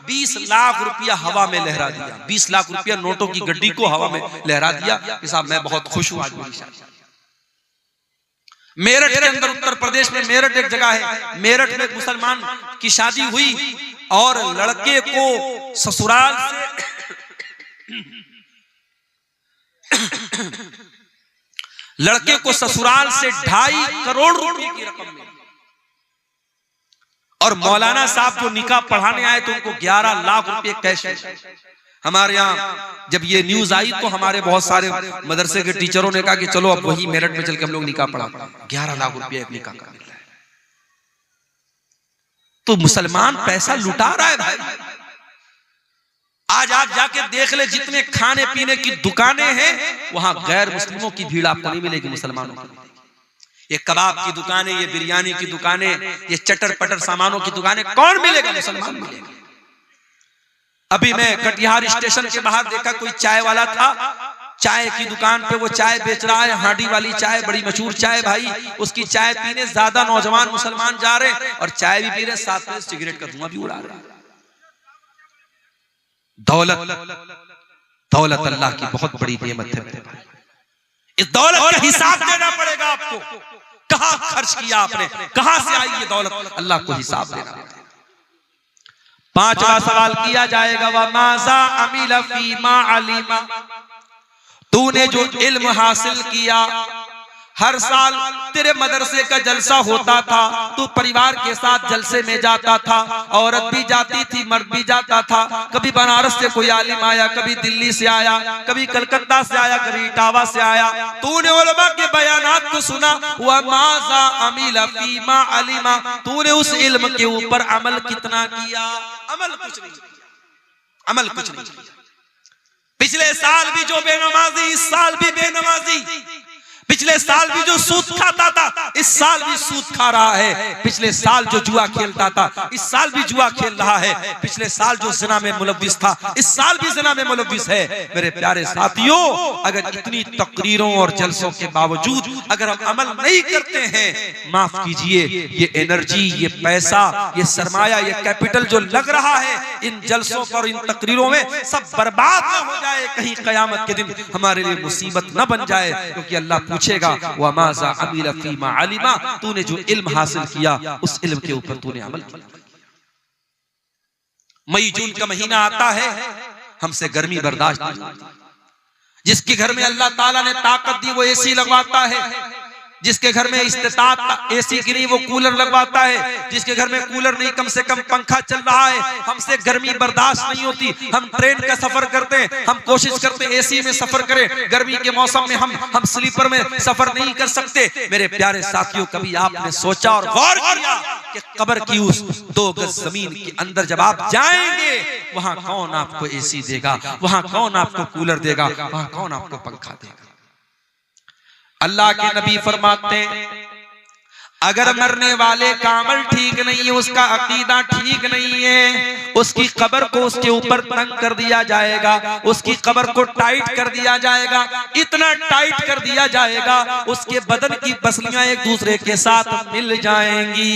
20 लाख रुपया हवा में लहरा दिया। 20 लाख रुपया नोटों की गड्डी को हवा में लहरा दिया कि साहब मैं बहुत खुश हूं आज मेरी शादी। मेरठ के अंदर, उत्तर प्रदेश में मेरठ एक जगह है, मेरठ में एक मुसलमान की शादी हुई और लड़के को ससुराल से लड़के को ससुराल से 2.5 करोड़ रुपए की रकम मिली और मौलाना साहब जो निकाह पढ़ाने आए तो उनको 11 लाख रुपए कैश। हमारे यहाँ जब ये न्यूज आई तो हमारे बहुत सारे मदरसे के टीचरों ने कहा कि चलो अब वही मेरठ में चल के हम लोग निकाह पढ़ाते हैं। 11 लाख रुपए एक निकाह का मिल रहा है। तो मुसलमान पैसा लुटा रहा है भाई। आज आप जाके देख ले, जितने खाने पीने की दुकानें हैं वहां गैर मुस्लिमों की भीड़ आपको नहीं मिलेगी, मुसलमानों की। ये कबाब की दुकानें, ये बिरयानी की दुकानें, ये चटर पटर सामानों की दुकानें कौन मिलेगा? मुसलमान मिलेगा। अभी मैं कटिहार स्टेशन के बाहर देखा, कोई चाय वाला था, चाय की दुकान पे वो चाय बेच रहा है, हांडी वाली चाय, बड़ी मशहूर चाय भाई। उसकी चाय पीने ज्यादा नौजवान मुसलमान जा रहे और चाय भी पी रहे, साथ में सिगरेट का धुआं भी उड़ा रहे। दौलत अल्लाह की बहुत बड़ी नेमत है। इस दौलत का हिसाब देना पड़ेगा आपको। कहां खर्च किया आपने, कहां से आई ये दौलत, अल्लाह को हिसाब देना पड़ेगा। 5वां सवाल किया जाएगा, व माज़ा अमिल फीमा अलिमा, तूने जो इल्म हासिल किया, हर साल तेरे मदरसे का जलसा होता था, तू परिवार के साथ जलसे में जाता था, औरत भी जाती थी, मर्द भी जाता था। कभी बनारस से कोई आलिम आया, कभी दिल्ली से आया, कभी कलकत्ता से आया, कभी इटावा से आया। तूने उलमा के बयानात को सुना, व माज़ा अमिला फीमा अलिमा, तूने उस इल्म के ऊपर अमल कितना किया? अमल कुछ नहीं किया, अमल कुछ नहीं किया। पिछले साल भी जो बेनमाजी, इस साल भी बेनमाजी। पिछले साल भी जो सूद खाता था, इस साल भी सूद खा रहा है। पिछले साल जो जुआ खेलता था, इस साल भी जुआ खेल रहा है। पिछले साल जो ज़िना में मुलव्विस था, इस साल भी ज़िना में मुलव्विस है। मेरे प्यारे साथियों, अगर इतनी तकरीरों और जलसों के बावजूद अगर हम अमल नहीं करते हैं, माफ कीजिए, ये एनर्जी, ये पैसा, ये सरमाया, ये कैपिटल जो लग रहा है इन जलसों पर, इन तकरीरों में, सब बर्बाद न हो जाए, कहीं क़यामत के दिन हमारे लिए मुसीबत न बन जाए। क्योंकि अल्लाह पूछेगा, व माज़ा अमिला फीमा अलिमा, तूने जो इल्म हासिल किया उस इल्म के ऊपर तूने अमल किया। मई जून का महीना आता है, हमसे गर्मी बर्दाश्त नहीं होती। जिसके घर में अल्लाह ताला ने ताकत दी वो एसी लगवाता है, जिसके घर में इस्तिताअत एसी की नहीं वो कूलर लगवाता है, जिसके घर में कूलर नहीं कम से कम पंखा चल रहा है। हमसे गर्मी बर्दाश्त नहीं होती, हम ट्रेन का सफर करते हैं, हम कोशिश करते हैं एसी में सफर करें, गर्मी के मौसम में हम स्लीपर में सफर नहीं कर सकते। मेरे प्यारे साथियों, कभी आपने सोचा और गौर किया कि कब्र की उस 2 गज जमीन के अंदर जब आप जाएंगे, वहां कौन आपको एसी देगा, वहां कौन आपको कूलर देगा, वहां कौन आपको पंखा देगा? अल्लाह के नबी फरमाते हैं, अगर मरने वाले का अमल ठीक नहीं है, उसका अकीदा ठीक नहीं है, उसकी कब्र को उसके ऊपर तंग कर दिया जाएगा, उसकी कब्र को टाइट कर दिया जाएगा, इतना टाइट कर दिया जाएगा उसके बदन की पसलियां एक दूसरे के साथ मिल जाएंगी,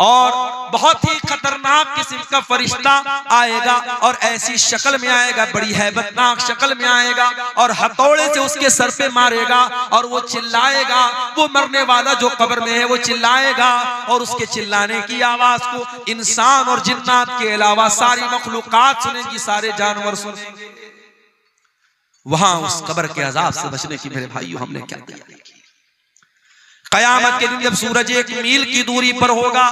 और बहुत ही खतरनाक किस्म का फरिश्ता आएगा, और ऐसी शक्ल में आएगा, बड़ी हैबतनाक शक्ल में आएगा, और हथौड़े से उसके सर पे मारेगा, और वो चिल्लाएगा। वो मरने वाला जो कब्र में है वो चिल्लाएगा, और उसके चिल्लाने की आवाज को इंसान और जिन्नात के अलावा सारी मखलूकात सुनेंगी, सारे जानवर सुनेंगे। वहां उस कब्र के अजाब से बचने की मेरे भाइयों हमने क्या किया? कयामत के दिन जब सूरज 1 मील की दूरी पर होगा,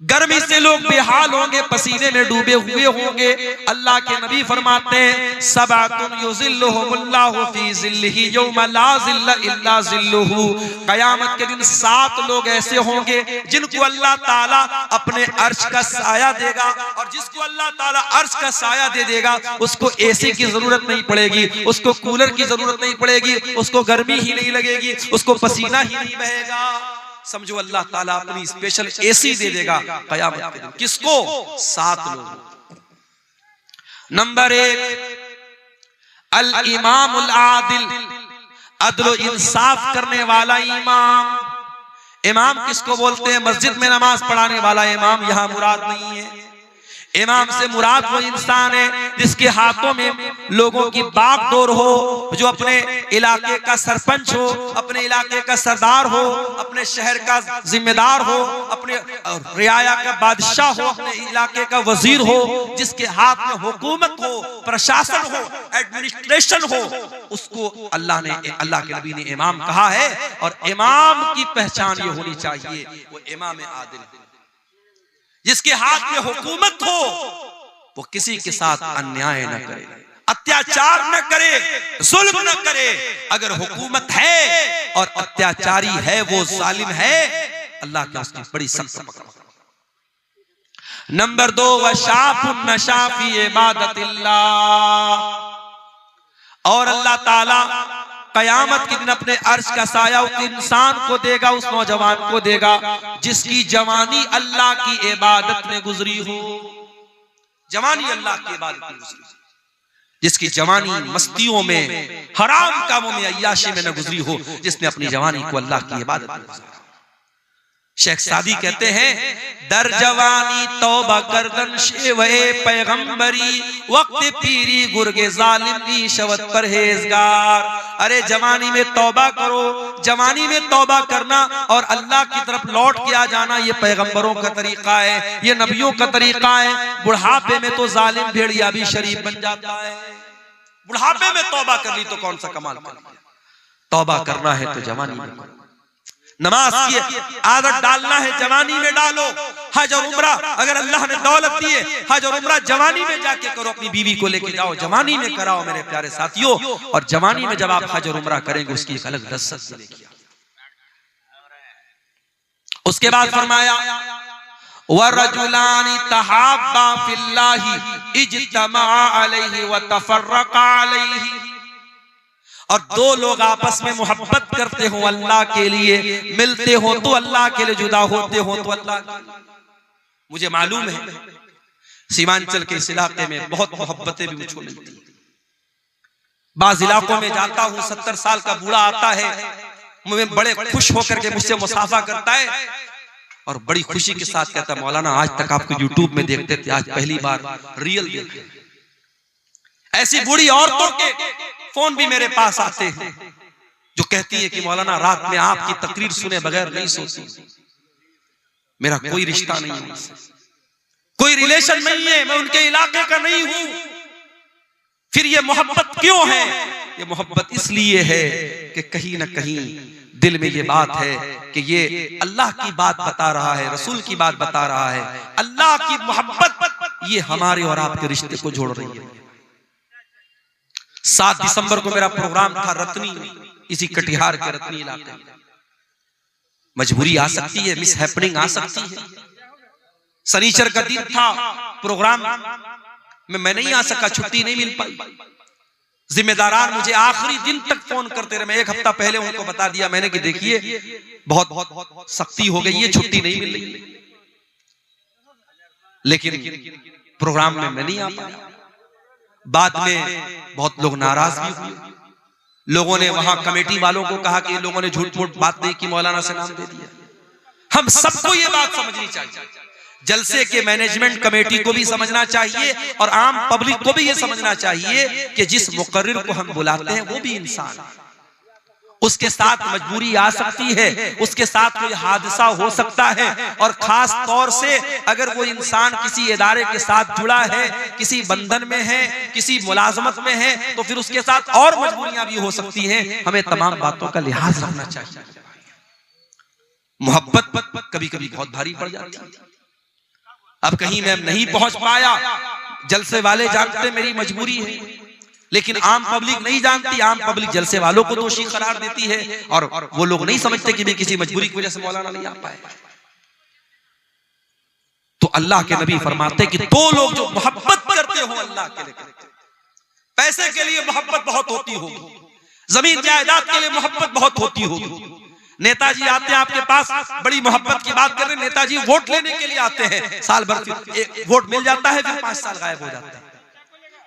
गर्मी से लोग बेहाल होंगे, पसीने में डूबे हुए होंगे। अल्लाह के नबी फरमाते हैं, सबअतुन युज़िल्लुहुमुल्लाहु फी ज़िल्लिही यौमा ला ज़िल्ला इल्ला ज़िल्लुहु। कयामत के दिन 7 लोग ऐसे होंगे जिनको अल्लाह ताला अपने अर्श का साया देगा, और जिसको अल्लाह ताला अर्श का साया दे देगा उसको एसी की जरूरत नहीं पड़ेगी, उसको कूलर की जरूरत नहीं पड़ेगी, उसको गर्मी ही नहीं लगेगी, उसको पसीना ही नहीं बहेगा। समझो अल्लाह ताला अपनी स्पेशल एसी दे देगा कयामत के दिन। किसको? 7 लोग। नंबर 1, अल इमामुल आदिल, अदल इंसाफ करने वाला इमाम। इमाम किसको बोलते हैं? मस्जिद में नमाज पढ़ाने वाला इमाम यहां मुराद नहीं है। इमाम से मुराद वो इंसान है जिसके हाथों में लोगों की बागडोर हो, जो अपने इलाके का सरपंच हो, अपने इलाके का सरदार हो, अपने शहर का जिम्मेदार हो, अपने रियाया का बादशाह हो, अपने इलाके का वजीर हो, जिसके हाथ में हुकूमत हो, प्रशासन हो, एडमिनिस्ट्रेशन हो, उसको अल्लाह के नबी ने इमाम कहा है। और इमाम की पहचान ये होनी चाहिए, वो इमाम आदिल, जिसके हाथ में हुकूमत हो, वो किसी के साथ अन्याय न करे, अत्याचार न करे, जुल्म न करे। अगर हुकूमत है और अत्याचारी है, वो जालिम है, अल्लाह के उसकी बड़ी सख्त पकड़। नंबर 2, वशाफुन नशा फी इबादतिल्लाह, और अल्लाह ताला कयामत के दिन अपने अर्श का साया उस इंसान को देगा, उस नौजवान को देगा जिसकी जवानी अल्लाह की इबादत में गुजरी हो। जवानी अल्लाह की इबादत में गुजरी, जिसकी जवानी मस्तियों में, हराम कामों में, अय्याशी में न गुजरी हो, जिसने अपनी जवानी को अल्लाह की इबादत में गुजारा। शेख सादी कहते हैं, दर जवानी तौबा करदन शेवे पैगंबरी, वक्त पीरी गुर्गे जालिम की शवत परहेजगार। अरे जवानी में तौबा करो, जवानी में तौबा करना और अल्लाह की तरफ लौट के आ जाना, ये पैगंबरों का तरीका है, ये नबियों का तरीका है। बुढ़ापे में तो जालिम भेड़िया भी शरीफ बन जाता है। बुढ़ापे में तौबा कर ली तो कौन सा कमाल कर लिया। तौबा करना है तो जवानी में करो, नमाज की आदत डालना है जवानी में डालो। हज और उम्रा अगर अल्लाह ने दौलत दी है, हज और उम्रा जवानी में जाके करो, अपनी बीवी को लेके जाओ, जवानी में कराओ मेरे प्यारे साथियों। और जवानी में जब आप हज और उम्रा करेंगे उसकी एक अलग लज्जत मिलेगी। उसके बाद फरमाया वरजुलानी तहाब्बा फिल्लाहि इज्तमा अलैहि व तफर्रका अलैहि, और दो लोग आपस में मोहब्बत करते हो अल्लाह के लिए, मिलते हो तो अल्लाह के लिए, जुदा होते हो तो अल्लाह के लिए। मुझे मालूम है सीमांचल के इस इलाके में बहुत मोहब्बतें भी मुझको मिलती हैं। बाज इलाकों में जाता हूँ, 70 साल का बूढ़ा आता है, मुझे बड़े खुश होकर के मुझसे मुसाफा करता है और बड़ी खुशी के साथ कहता है मौलाना आज तक आपको यूट्यूब में देखते थे, आज पहली बार रियल देखे। ऐसी बूढ़ी औरतों के फोन भी मेरे पास आते हैं जो कहती है कि मौलाना रात में आपकी तकरीर सुने बगैर नहीं सोती, मेरा कोई रिश्ता नहीं है, कोई रिलेशन नहीं है, मैं उनके इलाके का नहीं हूं, फिर ये मोहब्बत क्यों है? ये मोहब्बत इसलिए है कि कहीं ना कहीं दिल में ये बात है कि ये अल्लाह की बात बता रहा है, रसूल की बात बता रहा है, अल्लाह की मोहब्बत ये हमारे और आपके रिश्ते को जोड़ रही है। 7 दिसंबर को मेरा प्रोग्राम था रत्नी, इसी कटिहार के रत्नी इलाके में। मजबूरी आ सकती है, मिस हैपनिंग आ सकती है। शनिचर का दिन था, प्रोग्राम में मैं नहीं आ सका, छुट्टी नहीं मिल पाई। जिम्मेदारान मुझे आखिरी दिन तक फोन करते रहे। मैं 1 हफ्ता पहले उनको बता दिया मैंने कि देखिए बहुत सख्ती हो गई है, छुट्टी नहीं मिल रही, लेकिन प्रोग्राम में मैं नहीं आ पाया। बाद में बहुत लोग नाराज भी हुए, लोगों ने वहां कमेटी वालों को कहा कि लोगों ने झूठ मूठ बात नहीं की, मौलाना से नाम दे दिया। हम सबको ये बात समझनी चाहिए, जलसे के मैनेजमेंट कमेटी को भी समझना चाहिए और आम पब्लिक को भी ये समझना चाहिए कि जिस मुकर्रिर को हम बुलाते हैं वो भी इंसान है, उसके साथ मजबूरी आ सकती है, उसके साथ कोई हादसा हो सकता है, और खास तौर से अगर वो इंसान किसी इदारे के साथ जुड़ा है, किसी बंधन में है, किसी मुलाजमत में है, तो फिर उसके साथ और मजबूरियां भी हो सकती हैं। हमें तमाम बातों का लिहाज रखना चाहिए। मोहब्बत कभी कभी बहुत भारी पड़ जाती है। अब कहीं मैं नहीं पहुंच पाया, जलसे वाले जानते मेरी मजबूरी है, लेकिन आम पब्लिक नहीं जानती। आम पब्लिक जलसे वालों को दोषी करार देती है और वो लोग नहीं समझते कि भी किसी मजबूरी की वजह से मौलाना नहीं आ पाए। तो अल्लाह के नबी फरमाते कि 2 लोग जो मोहब्बत करते हो अल्लाह के लिए, पैसे के लिए मोहब्बत बहुत होती होगी, जमीन जायदाद के लिए मोहब्बत बहुत होती होगी। नेताजी आते हैं आपके पास, बड़ी मोहब्बत की बात कर रहे हैं, नेताजी वोट लेने के लिए आते हैं, साल भर वोट मिल जाता है, फिर 5 साल गायब हो जाते हैं।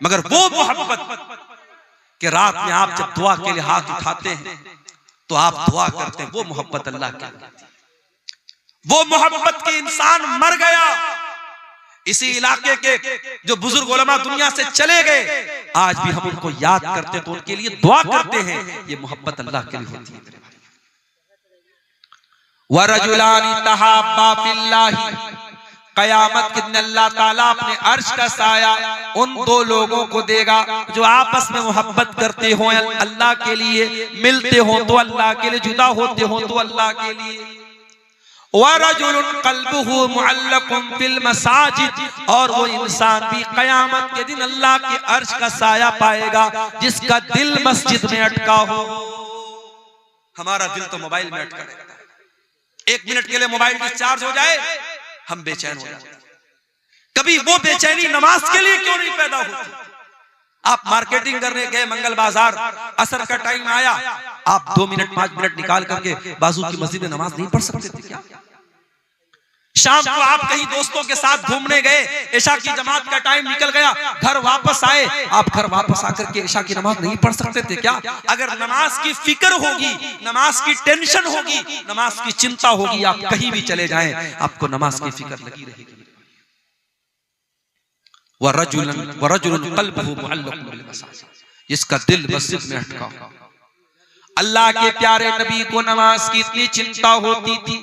मगर वो मोहब्बत कि रात में आप जब दुआ के लिए हाथ उठाते हैं तो आप दुआ करते हैं, वो मोहब्बत अल्लाह की। वो मोहब्बत के इंसान मर गया, इसी इलाके के जो बुजुर्ग उलमा दुनिया से चले गए, आज भी हम उनको याद करते तो उनके लिए दुआ करते हैं। ये मोहब्बत अल्लाह के लिए होती है। वरजुलानी तहाब्बा फिल्लाहि, कयामत के दिन अल्लाह ताला अपने अर्श का साया उन 2 लोगों को देगा जो आपस में मोहब्बत करते हो अल्लाह के लिए, मिलते हो तो अल्लाह के लिए, जुदा होते हो तो अल्लाह के लिए। वरजुलुन क़ल्बुहु मुअल्लक़ुन फिल मसाजिद, और वो इंसान भी कयामत के दिन अल्लाह के अर्श का साया पाएगा जिसका दिल मस्जिद में अटका हो। हमारा दिल तो मोबाइल में अटका रहता है, 1 मिनट के लिए मोबाइल डिस्चार्ज हो जाए हम बेचैन हो जाते हैं। कभी वो बेचैनी नमाज के लिए क्यों नहीं पैदा होती? आप मार्केटिंग करने गए मंगल बाजार, असर का टाइम आया, आप 2 मिनट 5 मिनट निकाल करके बाजू की मस्जिद में नमाज नहीं पढ़ सकते थे क्या? शाम को आप कहीं दोस्तों के साथ घूमने गए, इशा की जमात का टाइम निकल गया, घर वापस आए, आप घर वापस आकर के इशा की नमाज नहीं पढ़ सकते थे क्या? अगर नमाज की फिक्र होगी, नमाज की टेंशन होगी, नमाज की चिंता होगी, आप कहीं भी चले जाएं आपको नमाज की फिक्र लगी रहेगी। वरजुलन क़ल्बुहु मुअल्लक़ुन बिल मसाजिद, जिसका दिल मस्जिद में अटका हो। अल्लाह के प्यारे नबी को नमाज की इतनी चिंता होती थी,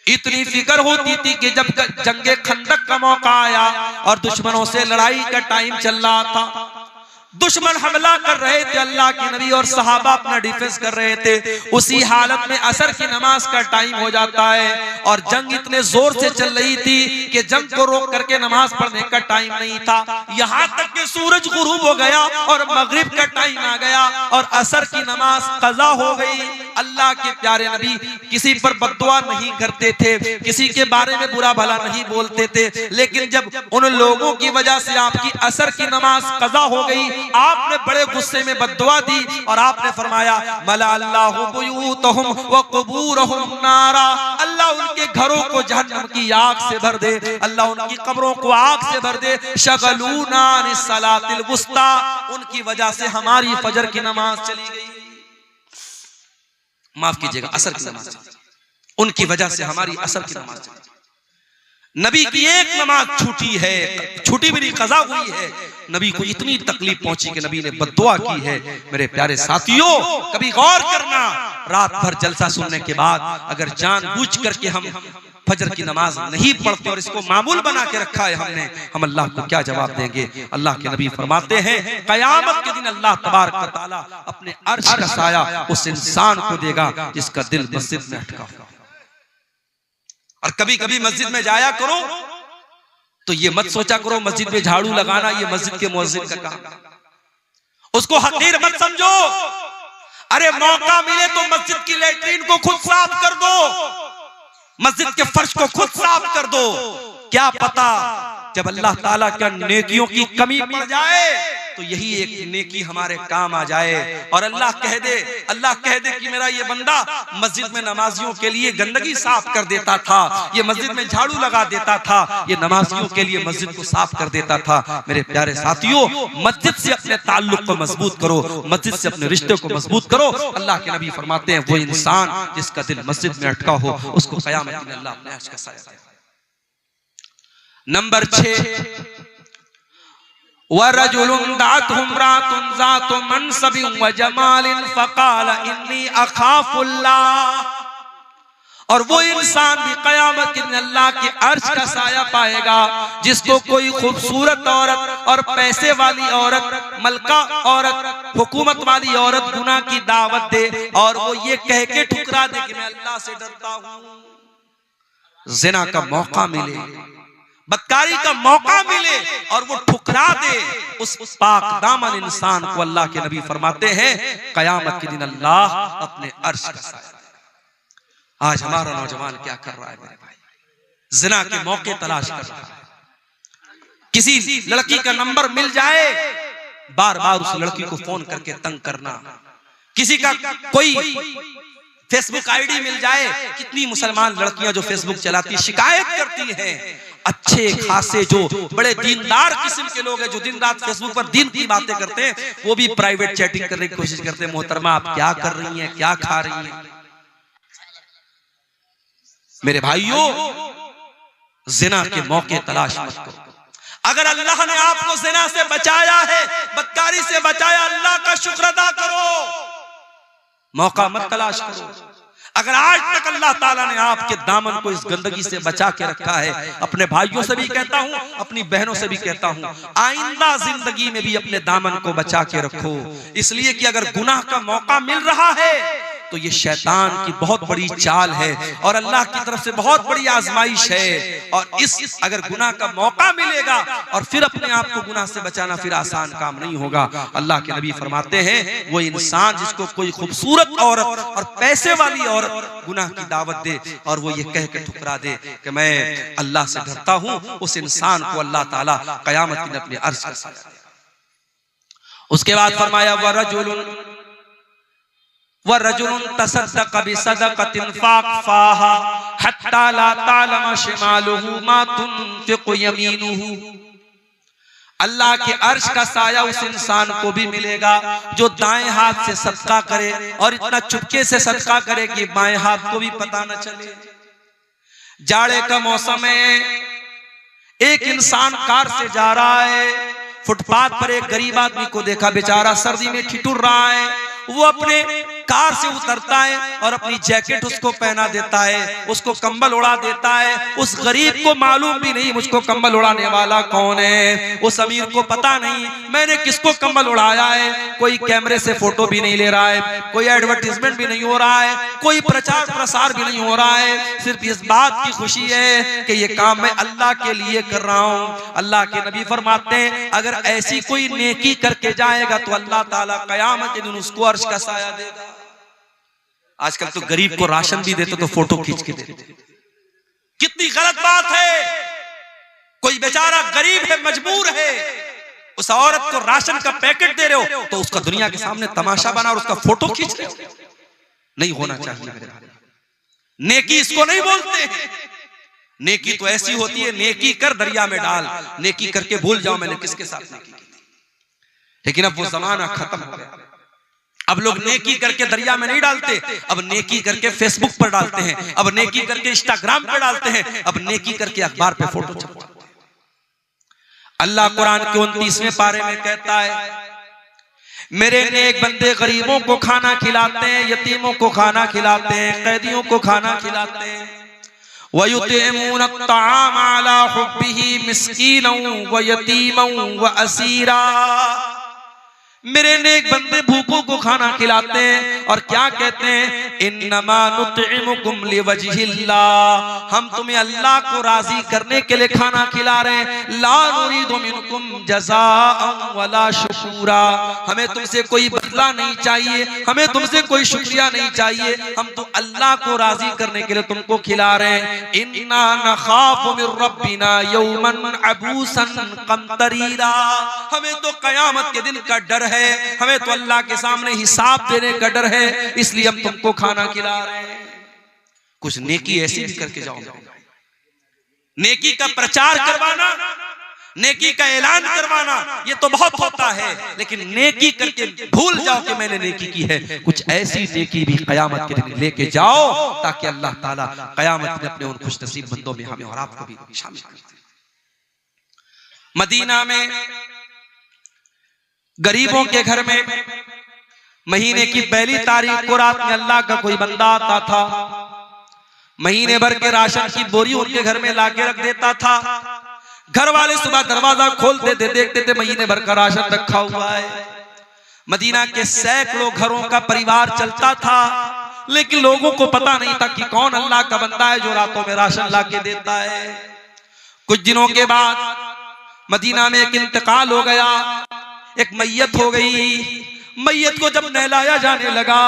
इतनी फिक्र होती थी कि जब जंगे खंदक का मौका आया और दुश्मनों से लड़ाई का टाइम चल रहा था, दुश्मन हमला कर रहे थे, अल्लाह के नबी और सहाबा अपना डिफेंस कर रहे थे। उसी हालत में असर की नमाज का टाइम हो जाता है और जंग इतने जोर से चल रही थी कि जंग को रोक करके नमाज पढ़ने का टाइम नहीं था। यहाँ तक कि सूरज गुरूब हो गया और मगरिब का टाइम आ गया और असर की नमाज कज़ा हो गई। अल्लाह के प्यारे नबी किसी पर बद्दुआ नहीं करते थे, किसी के बारे में बुरा भला नहीं बोलते थे, लेकिन जब उन लोगों की वजह से आपकी असर की नमाज कज़ा हो गई, आपने बड़े गुस्से में बद्दुआ दी और आपने फरमाया मला अल्लाहु बुयूतहुम व क़ुबूरहुम नारा, अल्लाह उनके घरों को जहन्नम की आग से भर दे, अल्लाह उनकी कब्रों को आग से भर दे। शगलूना अनिस सलातिल वुस्ता, उनकी वजह से हमारी फजर की नमाज चली गई, माफ कीजिएगा असर की नमाज, उनकी वजह से हमारी असर की नमाज चली। नबी की एक नमाज छूटी है, छूटी भी नहीं कज़ा हुई है, नबी को इतनी तकलीफ पहुंची कि नबी ने बद्दुआ की है। मेरे प्यारे साथियों, कभी गौर करना, रात भर जलसा सुनने के बाद अगर जानबूझ करके हम फजर की नमाज नहीं पढ़ते और इसको मामूल बना के रखा है हमने, हम अल्लाह को क्या जवाब देंगे? अल्लाह के नबी फरमाते हैं कयामत के दिन अल्लाह तबारक व तआला अपने अर्श का साया उस इंसान को देगा जिसका दिल मस्जिद में अटका हुआ। और कभी कभी मस्जिद में जाया करो तो ये मत सोचा करो मस्जिद में झाड़ू लगाना ये मस्जिद के मुअज्जिन का काम, उसको हकीर मत समझो। अरे मौका मिले तो मस्जिद की लैट्रीन को खुद साफ कर दो, मस्जिद के फर्श को खुद साफ कर दो। क्या पता जब अल्लाह ताला का नेकियों की कमी पड़ जाए तो यही एक नेकी हमारे काम आ जाए और अल्लाह कह दे कि मेरा ये बंदा मस्जिद में नमाजियों के लिए गंदगी साफ कर देता था, ये मस्जिद में झाड़ू लगा देता था, ये नमाजियों के लिए मस्जिद को साफ कर देता था। मेरे प्यारे साथियों, मस्जिद से अपने ताल्लुक को मजबूत करो, मस्जिद से अपने रिश्ते को मजबूत करो। अल्लाह के नबी फरमाते हैं वो इंसान जिसका दिल मस्जिद में अटका हो उसको क़यामत में अल्लाह अपने अर्श का साया देगा। नंबर 6, वरजुलुन दातहुम रातुन ज़ातु मनसबिन व जमालिन फ़क़ाल इन्नी अख़ाफ़ुल्लाह, और वो इंसान भी क़यामत के दिन अल्लाह के अर्श का साया पाएगा जिसको कोई खूबसूरत औरत और पैसे वाली औरत, मलका औरत, हुकूमत वाली औरत गुनाह की दावत दे और वो ये कह के ठुकरा दे कि मैं अल्लाह से डरता हूं। ज़िना का मौका मिले, बदकारी का मौका मिले और वो ठुकरा दे उस पाक दामन इंसान को अल्लाह के नबी फरमाते हैं कयामत के दिन अल्लाह अपने अर्श का साया देगा। आज हमारा नौजवान क्या कर रहा है मेरे भाई? जिना के मौके तलाश कर रहा है। किसी लड़की का नंबर मिल जाए, बार बार उस लड़की को फोन करके तंग करना, किसी का कोई फेसबुक आईडी मिल जाए। कितनी मुसलमान लड़कियां जो फेसबुक चलाती शिकायत करती हैं, अच्छे खासे जो बड़े दीनदार किस्म के लोग हैं जो दिन रात फेसबुक पर दीन की बातें करते हैं, वो भी प्राइवेट चैटिंग करने की कोशिश करते हैं। मोहतरमा आप क्या कर रही हैं, क्या खा रही हैं? मेरे भाइयों, जिना के मौके तलाश मत करो। अगर अल्लाह ने आपको जिना से बचाया है, बदकारी से बचाया, अल्लाह का शुक्र अदा करो, मौका मत तलाश करो। अगर आज तक अल्लाह ताला ने आपके दामन को इस गंदगी से बचा के रखा है, अपने भाइयों से भी कहता हूं, अपनी बहनों से भी कहता हूं, आइंदा जिंदगी में भी अपने दामन को बचा के रखो। इसलिए कि अगर गुनाह का मौका मिल रहा है तो ये शैतान की बहुत बड़ी चाल है और अल्लाह की तरफ से बहुत बड़ी आजमाइश है। और इस अगर गुनाह का मौका मिलेगा और फिर अपने आप को गुनाह से बचाना फिर आसान काम नहीं होगा। अल्लाह के नबी फरमाते हैं वो इंसान जिसको कोई खूबसूरत औरत और पैसे वाली औरत गुनाह की दावत दे और वो ये कह के ठुकरा दे कि मैं अल्लाह से डरता हूं, उस इंसान को अल्लाह ताला कयामत के दिन अपने अर्श का साया देगा। उसके बाद फरमाया वरजुलुन तसद्दक़ बिसदक़तिन फ़अख़फ़ाहा हत्ता ला तअलम शिमालुहु मा तुनफ़िक़ु यमीनुहु। अल्लाह के अर्श का साया उस इंसान को भी मिलेगा जो दाएं हाथ से सदका करे और इतना चुपके से सदका करे कि बाएं हाथ को भी पता न चले। जाड़े का मौसम है, एक इंसान कार से जा रहा है, फुटपाथ पर एक गरीब आदमी को देखा, बेचारा सर्दी में ठिठुर रहा है। वो अपने कार से उतरता है और अपनी जैकेट उसको पहना देता है, उसको कंबल उड़ा देता है। उस गरीब को मालूम भी नहीं मुझको कंबल उड़ाने वाला कौन है, उस अमीर को पता नहीं मैंने किसको कंबल उड़ाया है। कोई कैमरे से फोटो भी नहीं ले रहा है, कोई एडवर्टीजमेंट भी नहीं हो रहा है, कोई प्रचार प्रसार भी नहीं हो रहा है। सिर्फ इस बात की खुशी है कि ये काम मैं अल्लाह के लिए कर रहा हूं। अल्लाह के नबी फरमाते हैं अगर ऐसी कोई नेकी करके जाएगा तो अल्लाह ताला कयामत के दिन उसको अर्श का साया देगा। आजकल तो गरीब को राशन भी देते तो फोटो खींच के देते, कितनी गलत बात है। कोई बेचारा गरीब है, मजबूर है, उस औरत को राशन का पैकेट दे रहे हो तो उसका दुनिया के सामने तमाशा बना और उसका फोटो खींच रहे हो। नहीं होना चाहिए मेरे भाई। नेकी इसको नहीं बोलते हैं। नेकी तो ऐसी होती है, नेकी कर दरिया में डाल, नेकी करके भूल जाओ मैंने किसके साथ नेकी की थी। लेकिन अब वो जमाना खत्म हो गया। अब लोग नेकी करके दरिया में नहीं डालते, अब नेकी करके फेसबुक पर डालते हैं, अब नेकी करके इंस्टाग्राम पर डालते हैं, अब नेकी करके अखबार पे फोटो छपवाते हैं। अल्लाह कुरान के 29वें पारे में कहता है मेरे नेक बंदे गरीबों को खाना खिलाते हैं, यतीमों को खाना खिलाते हैं, कैदियों को खाना खिलाते हैं। वयुतिमून अत्ताम अला हुब्बिही मिस्कीनन व यतीमन व असीरा। मेरे नेक बंदे भूखों को खाना खिलाते हैं और क्या कहते हैं इन्नमा नुतइमुकुम लिवजहिल्लाह, हम तुम्हें अल्लाह को राजी करने के लिए खाना खिला रहे हैं। ला नुरीदु मिनकुम जज़ाअन वला शुकूरा, हमें तुमसे कोई बदला नहीं चाहिए, हमें तुमसे कोई शुक्रिया नहीं चाहिए, हम तो अल्लाह को राजी करने के लिए तुमको खिला रहे हैं। इन्ना नखाफु मिर रब्बिना यौमन अबूसन कमतरीरा, हमें तो कयामत के दिन का डर है, हमें तो अल्लाह के सामने हिसाब देने का डर है, इसलिए हम तुमको खाना खिला रहे हैं। कुछ नेकी ऐसी भी करके जाओ, नेकी का प्रचार करवाना, नेकी का ऐलान करवाना ये तो बहुत होता है, लेकिन नेकी करके भूल जाओ कि मैंने नेकी की है। कुछ ऐसी नेकी भी कयामत के दिन लेके जाओ ताकि अल्लाह ताला कयामत में अपने उन खुशनसीब बंदों में हमें और आपको भी शामिल कर दे। मदीना में गरीबों के घर में महीने की पहली तारीख को रात में अल्लाह का कोई बंदा आता था, महीने भर के राशन की बोरी उनके घर में लाके रख देता था। घर वाले सुबह दरवाजा खोलते थे, देखते थे महीने भर का राशन रखा हुआ है। मदीना के सैकड़ों घरों का परिवार चलता था, लेकिन लोगों को पता नहीं था कि कौन अल्लाह का बंदा है जो रातों में राशन लाके देता है। कुछ दिनों के बाद मदीना में एक इंतकाल हो गया, एक मैयत हो गई। मैयत को जब नहलाया जाने लगा,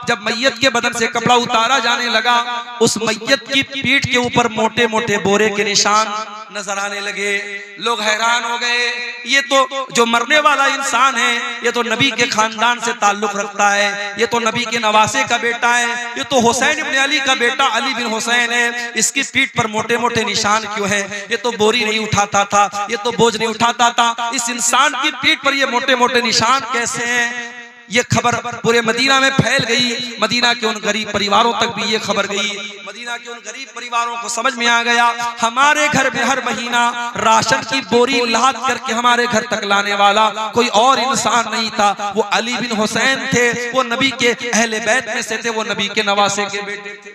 जब मैयत के बदन से कपड़ा उतारा जाने लगा, उस मैयत की पीठ के ऊपर मोटे मोटे बोरे के निशान नजर आने लगे। लोग हैरान हो गए, ये तो जो मरने वाला इंसान है ये तो नबी के खानदान से ताल्लुक रखता है, ये तो नबी के नवासे का बेटा है, ये तो हुसैन इब्न अली का बेटा अली बिन हुसैन है, इसकी पीठ पर मोटे मोटे निशान क्यों है? ये तो बोरी नहीं उठाता था, ये तो बोझ नहीं उठाता था, इस इंसान की पीठ पर ये मोटे मोटे निशान कैसे हैं? ये खबर पूरे मदीना में फैल गई। मदीना के उन गरीब परिवारों तक भी ये खबर गई। मदीना के उन गरीब परिवारों को समझ में आ गया हमारे घर में हर महीना राशन की बोरी लाद करके हमारे घर तक लाने वाला कोई और इंसान नहीं था, वो अली बिन हुसैन थे, वो नबी के अहले बैत में से थे, वो नबी के नवासे के बेटे थे।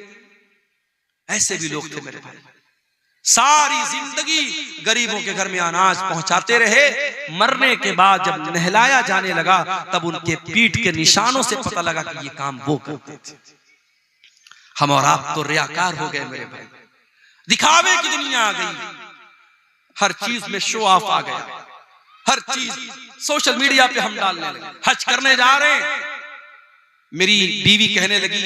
ऐसे भी लोग थे मेरे भाई, सारी जिंदगी गरीबों के घर में अनाज पहुंचाते रहे। मरने के बाद जब नहलाया जाने लगा तब उनके पीठ के निशानों से पता लगा कि ये काम वो करते थे। हम और आप तो रियाकार हो गए मेरे भाई, दिखावे की दुनिया आ गई, हर चीज में शो ऑफ आ गया, हर चीज सोशल मीडिया पे हम डालने लगे। हज करने जा रहे हैं, मेरी बीवी कहने लगी,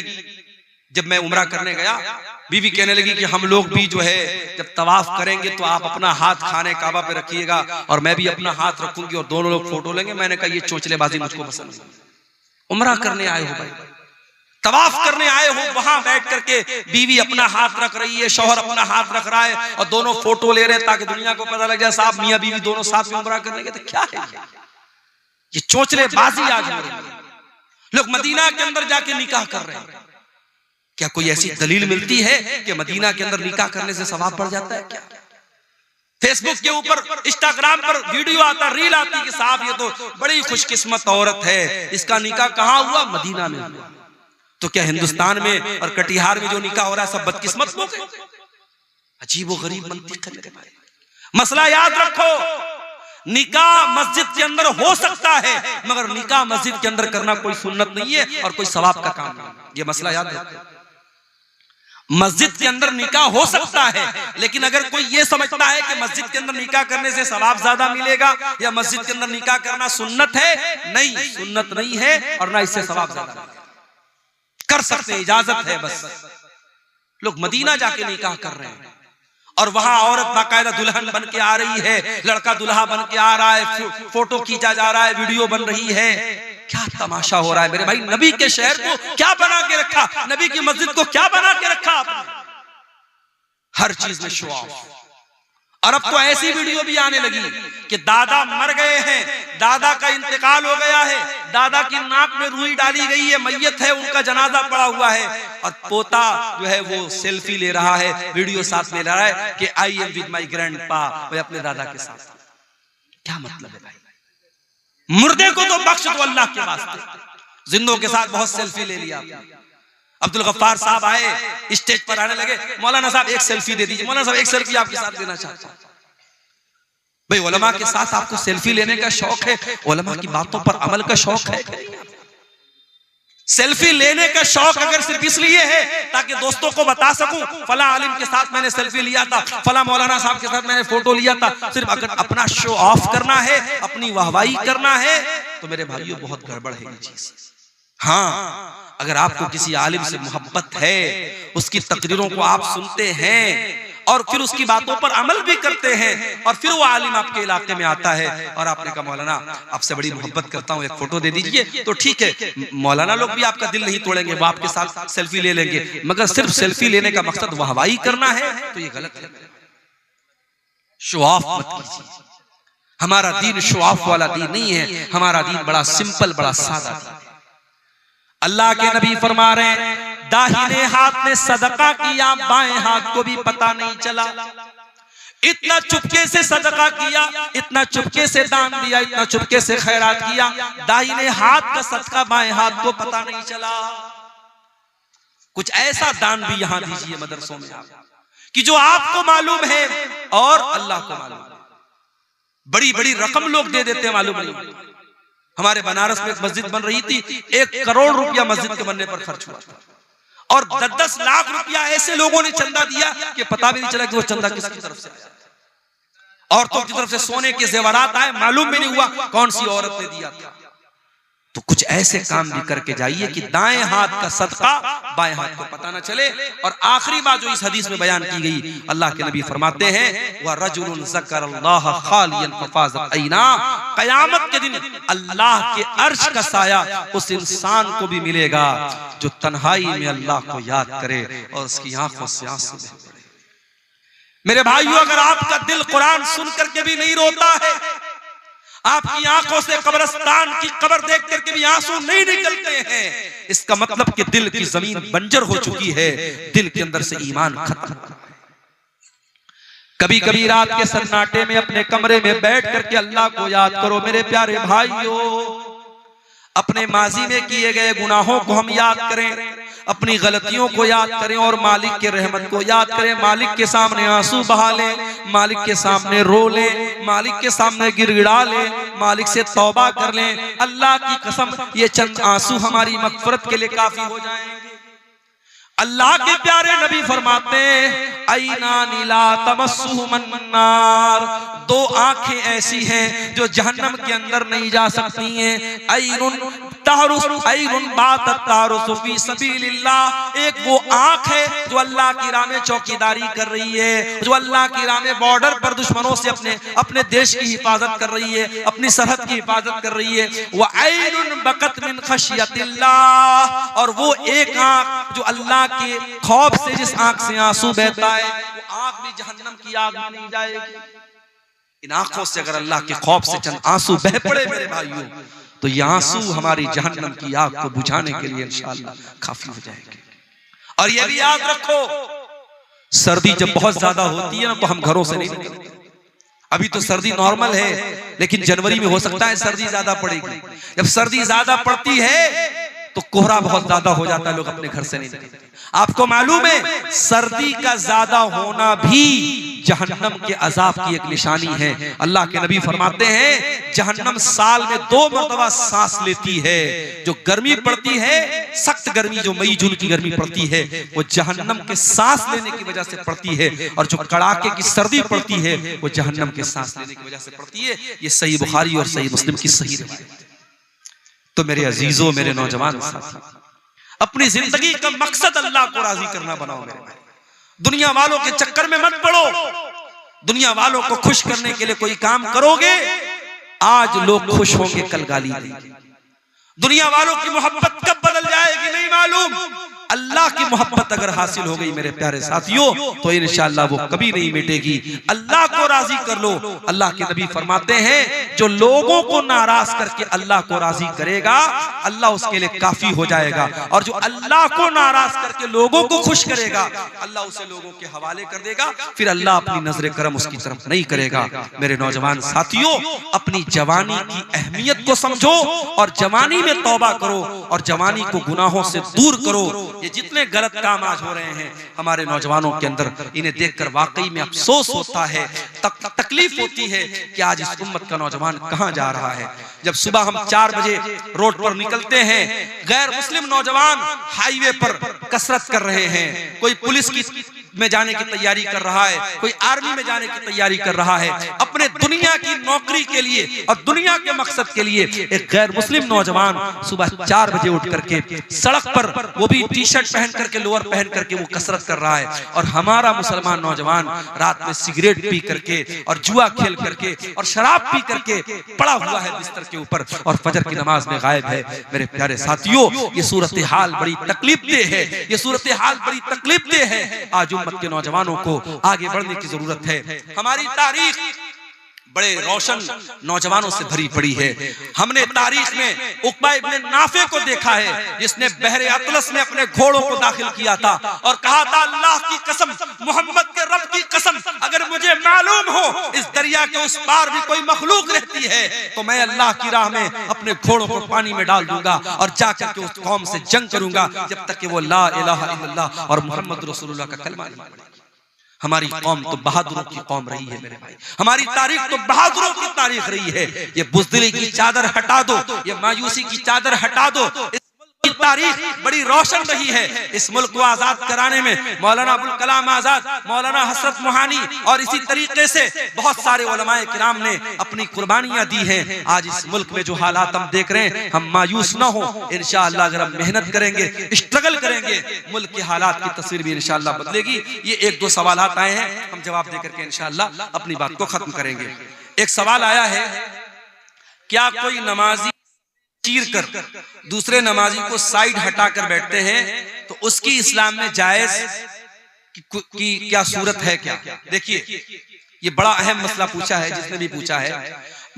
जब मैं उम्रा करने गया, बीवी कहने लगी कि हम लोग भी जो है जब तवाफ करेंगे तो आप अपना हाथ खाने काबा पे रखिएगा और मैं भी अपना हाथ रखूंगी और दोनों लोग फोटो लेंगे। मैंने कहा ये चोंचलेबाजी मुझको पसंद नहीं। उम्रा करने आए हो भाई, तवाफ करने आए हो, वहां बैठ करके बीवी अपना हाथ रख रही है, शौहर अपना हाथ रख रहा है और दोनों फोटो ले रहे हैं ताकि दुनिया को पता लग जाए साहब मियां बीवी दोनों साथ में उम्रा करने गए। तो क्या है ये चोंचलेबाजी? आज लोग मदीना के अंदर जाके निकाह कर रहे हैं। क्या कोई ऐसी दलील मिलती है कि मदीना के अंदर निकाह करने से सवाब बढ़ जाता है क्या? फेसबुक के ऊपर, इंस्टाग्राम पर वीडियो आता, रील आती कि साहब ये तो बड़ी खुशकिस्मत औरत है, इसका निकाह कहाँ हुआ? मदीना में हुआ। तो क्या हिंदुस्तान में और कटिहार में जो निकाह हो रहा है सब बदकिस्मत लोग हैं? अजीब व गरीब मंतिक है मेरे भाई। मसला याद रखो, निकाह मस्जिद के अंदर हो सकता है, मगर निकाह मस्जिद के अंदर करना कोई सुन्नत नहीं है और कोई सवाब का काम नहीं। ये मसला याद रखो। मस्जिद के अंदर निकाह हो सकता है, लेकिन अगर कोई ये समझता है कि मस्जिद के अंदर निकाह करने से सवाब ज्यादा मिलेगा या मस्जिद के अंदर निकाह करना सुन्नत है, नहीं, सुन्नत नहीं है और ना इससे सवाब ज्यादा मिलेगा। कर सकते, इजाजत है बस। लोग मदीना जाके निकाह कर रहे हैं और वहां औरत बाकायदा दुल्हन बन के आ रही है, लड़का दुल्हा बन के आ रहा है, फोटो खींचा जा रहा है, वीडियो बन रही है। क्या तमाशा हो रहा है मेरे भाई। नबी के शहर को क्या बना के रखा, नबी की मस्जिद को क्या बना के रखा आपने? हर चीज में शो ऑफ। और अब तो ऐसी वीडियो भी आने लगी कि दादा मर गए हैं, दादा का इंतकाल हो गया है, दादा की नाक में रुई डाली गई है, मैयत है, उनका जनाजा पड़ा हुआ है और पोता जो है वो सेल्फी ले रहा है, वीडियो साथ में ले रहा है कि I am with my grandpa, वो अपने दादा के साथ। क्या मतलब है भाई? मुर्दे को तो बख्श दो अल्लाह के वास्ते, जिंदों के साथ बहुत सेल्फी ले लिया आपने। अब्दुल गफ्फार साहब आए, स्टेज पर आने लगे, मौलाना साहब एक सेल्फी दे दीजिए। मौलाना साहब एक सेल्फी आपके साथ लेना चाहता हूं। भाई उलमा के साथ आपको सेल्फी लेने का शौक है, उलमा की बातों पर अमल का शौक है? सेल्फी लेने का शौक अगर सिर्फ इसलिए है ताकि दोस्तों को बता सकूं फला आलिम के साथ मैंने सेल्फी लिया था, फला मौलाना साहब के साथ मैंने फोटो लिया था, सिर्फ अगर अपना शो ऑफ करना है, अपनी वाहवाही करना है, तो मेरे भाइयों बहुत गड़बड़ है ये चीज। हाँ, अगर आपको किसी आलिम से मोहब्बत है, उसकी तकरीरों को आप सुनते हैं और फिर उसकी बातों पर अमल भी करते हैं और फिर वो आलिम आपके इलाके में आता है और आपने कहा मौलाना आपसे बड़ी मोहब्बत करता हूँ, एक फोटो दे दीजिए, तो ठीक है, मौलाना लोग भी आपका दिल नहीं तोड़ेंगे, वो आपके साथ सेल्फी ले लेंगे। मगर सिर्फ सेल्फी लेने का मकसद वाहवाही करना है तो ये गलत है। शो ऑफ मत कीजिए। हमारा दीन शो ऑफ वाला दीन नहीं है, हमारा दीन बड़ा सिंपल, बड़ा सादा दीन है। अल्लाह के नबी फरमा रहे हैं, दाहिने हाथ ने सदका किया, बाएं हाथ को भी पता नहीं चला। इतना चुपके से सदका किया, इतना चुपके से दान दिया, इतना चुपके से खैरात किया, दाहिने हाथ का सदका बाएं हाथ को पता नहीं चला। कुछ ऐसा दान भी यहां दीजिए मदरसों में आप कि जो आपको मालूम है और अल्लाह को मालूम है। बड़ी बड़ी रकम लोग दे देते हैं, मालूम नहीं। हमारे बनारस में एक मस्जिद बन रही थी, 1 करोड़ रुपया मस्जिद के बनने पर खर्च हुआ था और 10-10 लाख रुपया ऐसे लोगों ने चंदा दिया कि पता भी नहीं चला कि वो चंदा किसकी तरफ से आया। औरतों की तरफ से सोने के जेवरात आए, मालूम भी नहीं हुआ कौन सी औरत ने दिया था। तो कुछ ऐसे काम भी करके जाइए कि दाएं हाथ का सदका बाएं हाथ को पता ना चले। और आखिरी बात जो इस हदीस में बयान की गई, अल्लाह के नबी फरमाते हैं, वह रजुलुन ज़करल्लाह खालियन फफाज़त ऐना, क़यामत के दिन अल्लाह के अर्श का साया उस इंसान को भी मिलेगा जो तन्हाई में अल्लाह को याद करे और उसकी आंखों से आंसू बह पड़े। मेरे भाइयों, अगर आपका दिल कुरान सुन करके भी नहीं रोता है, आपकी आंखों से कब्रिस्तान की कब्र देख करके भी आंसू नहीं निकलते हैं, इसका मतलब कि दिल की जमीन बंजर हो चुकी है, दिल के अंदर से ईमान खत्म। कभी कभी रात के सन्नाटे में अपने कमरे में बैठ करके अल्लाह को याद करो। मेरे प्यारे भाइयों, अपने माजी में किए गए गुनाहों को हम याद करें, अपनी गलतियों को याद करें और मालिक के रहमत को याद करें। मालिक के सामने आंसू बहा लें, मालिक के सामने रो लें, मालिक के सामने गिड़गिड़ा लें, मालिक से तौबा कर लें। अल्लाह की कसम, ये चंद आंसू हमारी मगफरत के लिए काफी हो जाएंगे। अल्लाह के प्यारे नबी फरमाते हैं, ऐनानी ला तमस्सुहुमुन नार, 2 आंखें ऐसी हैं जो जहन्नम के अंदर नहीं जा सकती हैं। ऐनुन फी सबीलिल्लाह, एक वो आंख है जो अल्लाह की राह में चौकीदारी कर रही है, जो अल्लाह की राह में बॉर्डर पर दुश्मनों से अपने देश की हिफाजत कर रही है, अपनी सरहद की हिफाजत कर रही है। वह ऐनुन बकत मिन खशियतिल्लाह, और वो एक आंख जो अल्लाह के खौफ से, जिस आंख से आंसू बहता है, वो आंख भी जहन्नम की आग में नहीं जाएगी। इन आंखों से अगर अल्लाह के खौफ से चंद आंसू बह पड़े मेरे भाइयों, तो ये आंसू हमारी जहन्नम की आग को बुझाने के लिए इंशाअल्लाह काफी हो जाएंगे। और ये भी याद रखो, सर्दी जब बहुत ज्यादा होती है ना, तो हम घरों से नहीं निकलते। अभी तो सर्दी नॉर्मल है, लेकिन जनवरी में हो सकता है सर्दी ज्यादा पड़ेगी। जब सर्दी ज्यादा पड़ती है तो कोहरा बहुत ज्यादा हो जाता है, लोग अपने घर से नहीं निकलते। आपको मालूम है सर्दी का ज्यादा होना भी जहन्नम के अजाब की एक निशानी है। अल्लाह के नबी फरमाते हैं जहन्नम साल में 2 मरतबा सांस लेती है। जो गर्मी पड़ती है, सख्त गर्मी, जो मई जून की गर्मी पड़ती है, वो जहन्नम के सांस लेने की वजह से पड़ती है, और जो कड़ाके की सर्दी पड़ती है वो जहन्नम के सांस लेने की वजह से पड़ती है। ये सही बुखारी और सही मुस्लिम की सही रिवायत है। तो मेरे अजीजों, मेरे नौजवान साथी, अपनी जिंदगी का मकसद अल्लाह को राजी करना बनाओ मेरे भाई। दुनिया वालों के चक्कर में मत पड़ो। दुनिया वालों को खुश करने के लिए कोई काम करोगे, आज लोग खुश होंगे, कल गाली देंगे। दुनिया वालों की मोहब्बत कब बदल जाएगी नहीं मालूम। अल्लाह की मोहब्बत अगर हासिल हो गई मेरे प्यारे साथियों, तो इंशाअल्लाह वो कभी नहीं मिटेगी। अल्लाह को राजी कर लो। अल्लाह के नबी फरमाते हैं जो लोगों को नाराज करके अल्लाह को राजी करेगा, अल्लाह उसके लिए काफी हो जाएगा, और जो अल्लाह को नाराज करके लोगों को खुश करेगा, अल्लाह उसे लोगों के हवाले कर देगा। फिर अल्लाह अपनी नजर करम उसकी तरफ नहीं करेगा। मेरे नौजवान साथियों, अपनी जवानी की अहमियत को समझो और जवानी में तौबा करो और जवानी को गुनाहों से दूर करो। ये जितने गलत काम आज हो रहे हैं हमारे नौजवानों के अंदर, इन्हें देखकर वाकई में अफसोस होता है, तकलीफ होती है कि आज इस उम्मत का नौजवान कहां जा रहा है। जब सुबह हम 4 बजे रोड पर निकलते हैं, गैर मुस्लिम नौजवान हाईवे पर कसरत कर रहे हैं। कोई पुलिस में जाने की तैयारी कर रहा है, कोई आर्मी में जाने की तैयारी कर रहा है। अपने दुनिया की नौकरी के लिए और दुनिया के मकसद के लिए एक गैर मुस्लिम नौजवान सुबह 4 बजे उठ करके सड़क पर, वो भी टी-शर्ट पहन करके, लोअर पहन करके वो कसरत कर रहा है। और हमारा मुसलमान नौजवान रात में सिगरेट पी करके और जुआ खेल करके और शराब पी करके पड़ा हुआ है बिस्तर के ऊपर और फजर की नमाज में गायब है। मेरे प्यारे साथियों, ये सूरत हाल बड़ी तकलीफ दे है, ये सूरत हाल बड़ी तकलीफ दे है। आज उम्मत के नौजवानों को आगे बढ़ने की जरूरत है। हमारी तारीख बड़े रोशन नौजवानों से भरी पड़ी है। हमने तारीख में उक़बा इब्ने नाफे को देखा है, जिसने बहरे अतलस में अपने घोड़ों को दाखिल किया था और कहा था अल्लाह की कसम, मोहम्मद के रब की कसम, अगर मुझे मालूम हो इस दरिया के उस पार भी कोई मखलूक रहती है तो मैं अल्लाह की राह में अपने घोड़ों को पानी में डाल दूंगा और जाकर के उस कौम से जंग करूंगा जब तक कि वो ला इलाहा इल्लल्लाह और मोहम्मद रसूलुल्लाह का कलमा नहीं पढ़ेगी। हमारी कौम तो बहादुरों की कौम रही है मेरे भाई, हमारी तारीख तो बहादुरों की तारीख रही है। ये बुज़दिली की चादर हटा दो, ये मायूसी की चादर हटा दो। की तारीख बड़ी रोशन रही है। इस मुल्क को आजाद कराने में मौलाना अबुल कलाम आजाद, मौलाना हसरत मोहानी और इसी तरीके से बहुत सारे उलमाए किराम ने अपनी कुर्बानियां दी हैं। आज इस मुल्क में जो हालात हम देख रहे हैं, हम मायूस ना हो। इंशाअल्लाह अगर हम मेहनत करेंगे, स्ट्रगल करेंगे, मुल्क के हालात की तस्वीर भी इंशाअल्लाह बदलेगी। ये 1-2 सवालात आए हैं, हम जवाब देकर के इंशाअल्लाह अपनी बात को खत्म करेंगे। एक सवाल आया है, क्या कोई नमाजी चीर कर दूसरे नमाजी को साइड हटाकर बैठते हैं तो उसकी इस्लाम में जायज की क्या सूरत है क्या? देखिए, ये बड़ा अहम मसला पूछा है जिसने भी पूछा है।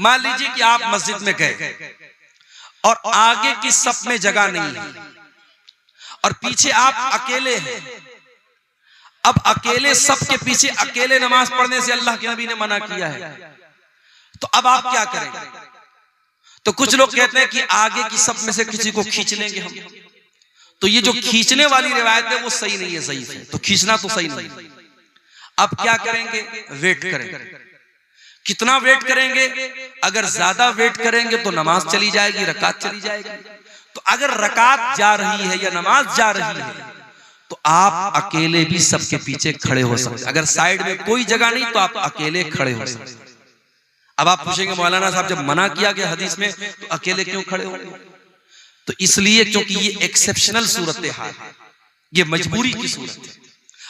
मान लीजिए कि आप मस्जिद में गए और आगे की सफ में जगह नहीं है और पीछे आप अकेले हैं। अब अकेले सफ के पीछे अकेले नमाज पढ़ने से अल्लाह के नबी ने मना किया है, तो अब आप क्या करेंगे? तो कुछ लोग कहते हैं कि आगे की सब में से किसी को खींच लेंगे हम। तो ये जो खींचने वाली रिवायत है वो सही नहीं है, ज़ईफ है। तो खींचना तो सही नहीं। अब क्या करेंगे? वेट करेंगे। कितना वेट करेंगे? अगर ज्यादा वेट करेंगे तो नमाज चली जाएगी, रकात चली जाएगी। तो अगर रकात जा रही है या नमाज जा रही है तो आप अकेले भी सबके पीछे खड़े हो सकते। अगर साइड में कोई जगह नहीं तो आप अकेले खड़े हो सकते। अब आप पूछेंगे मौलाना साहब जब मना किया गया हदीस में तो अकेले क्यों खड़े हो? तो इसलिए क्योंकि ये एक्सेप्शनल सूरत हाल है, ये मजबूरी की सूरत है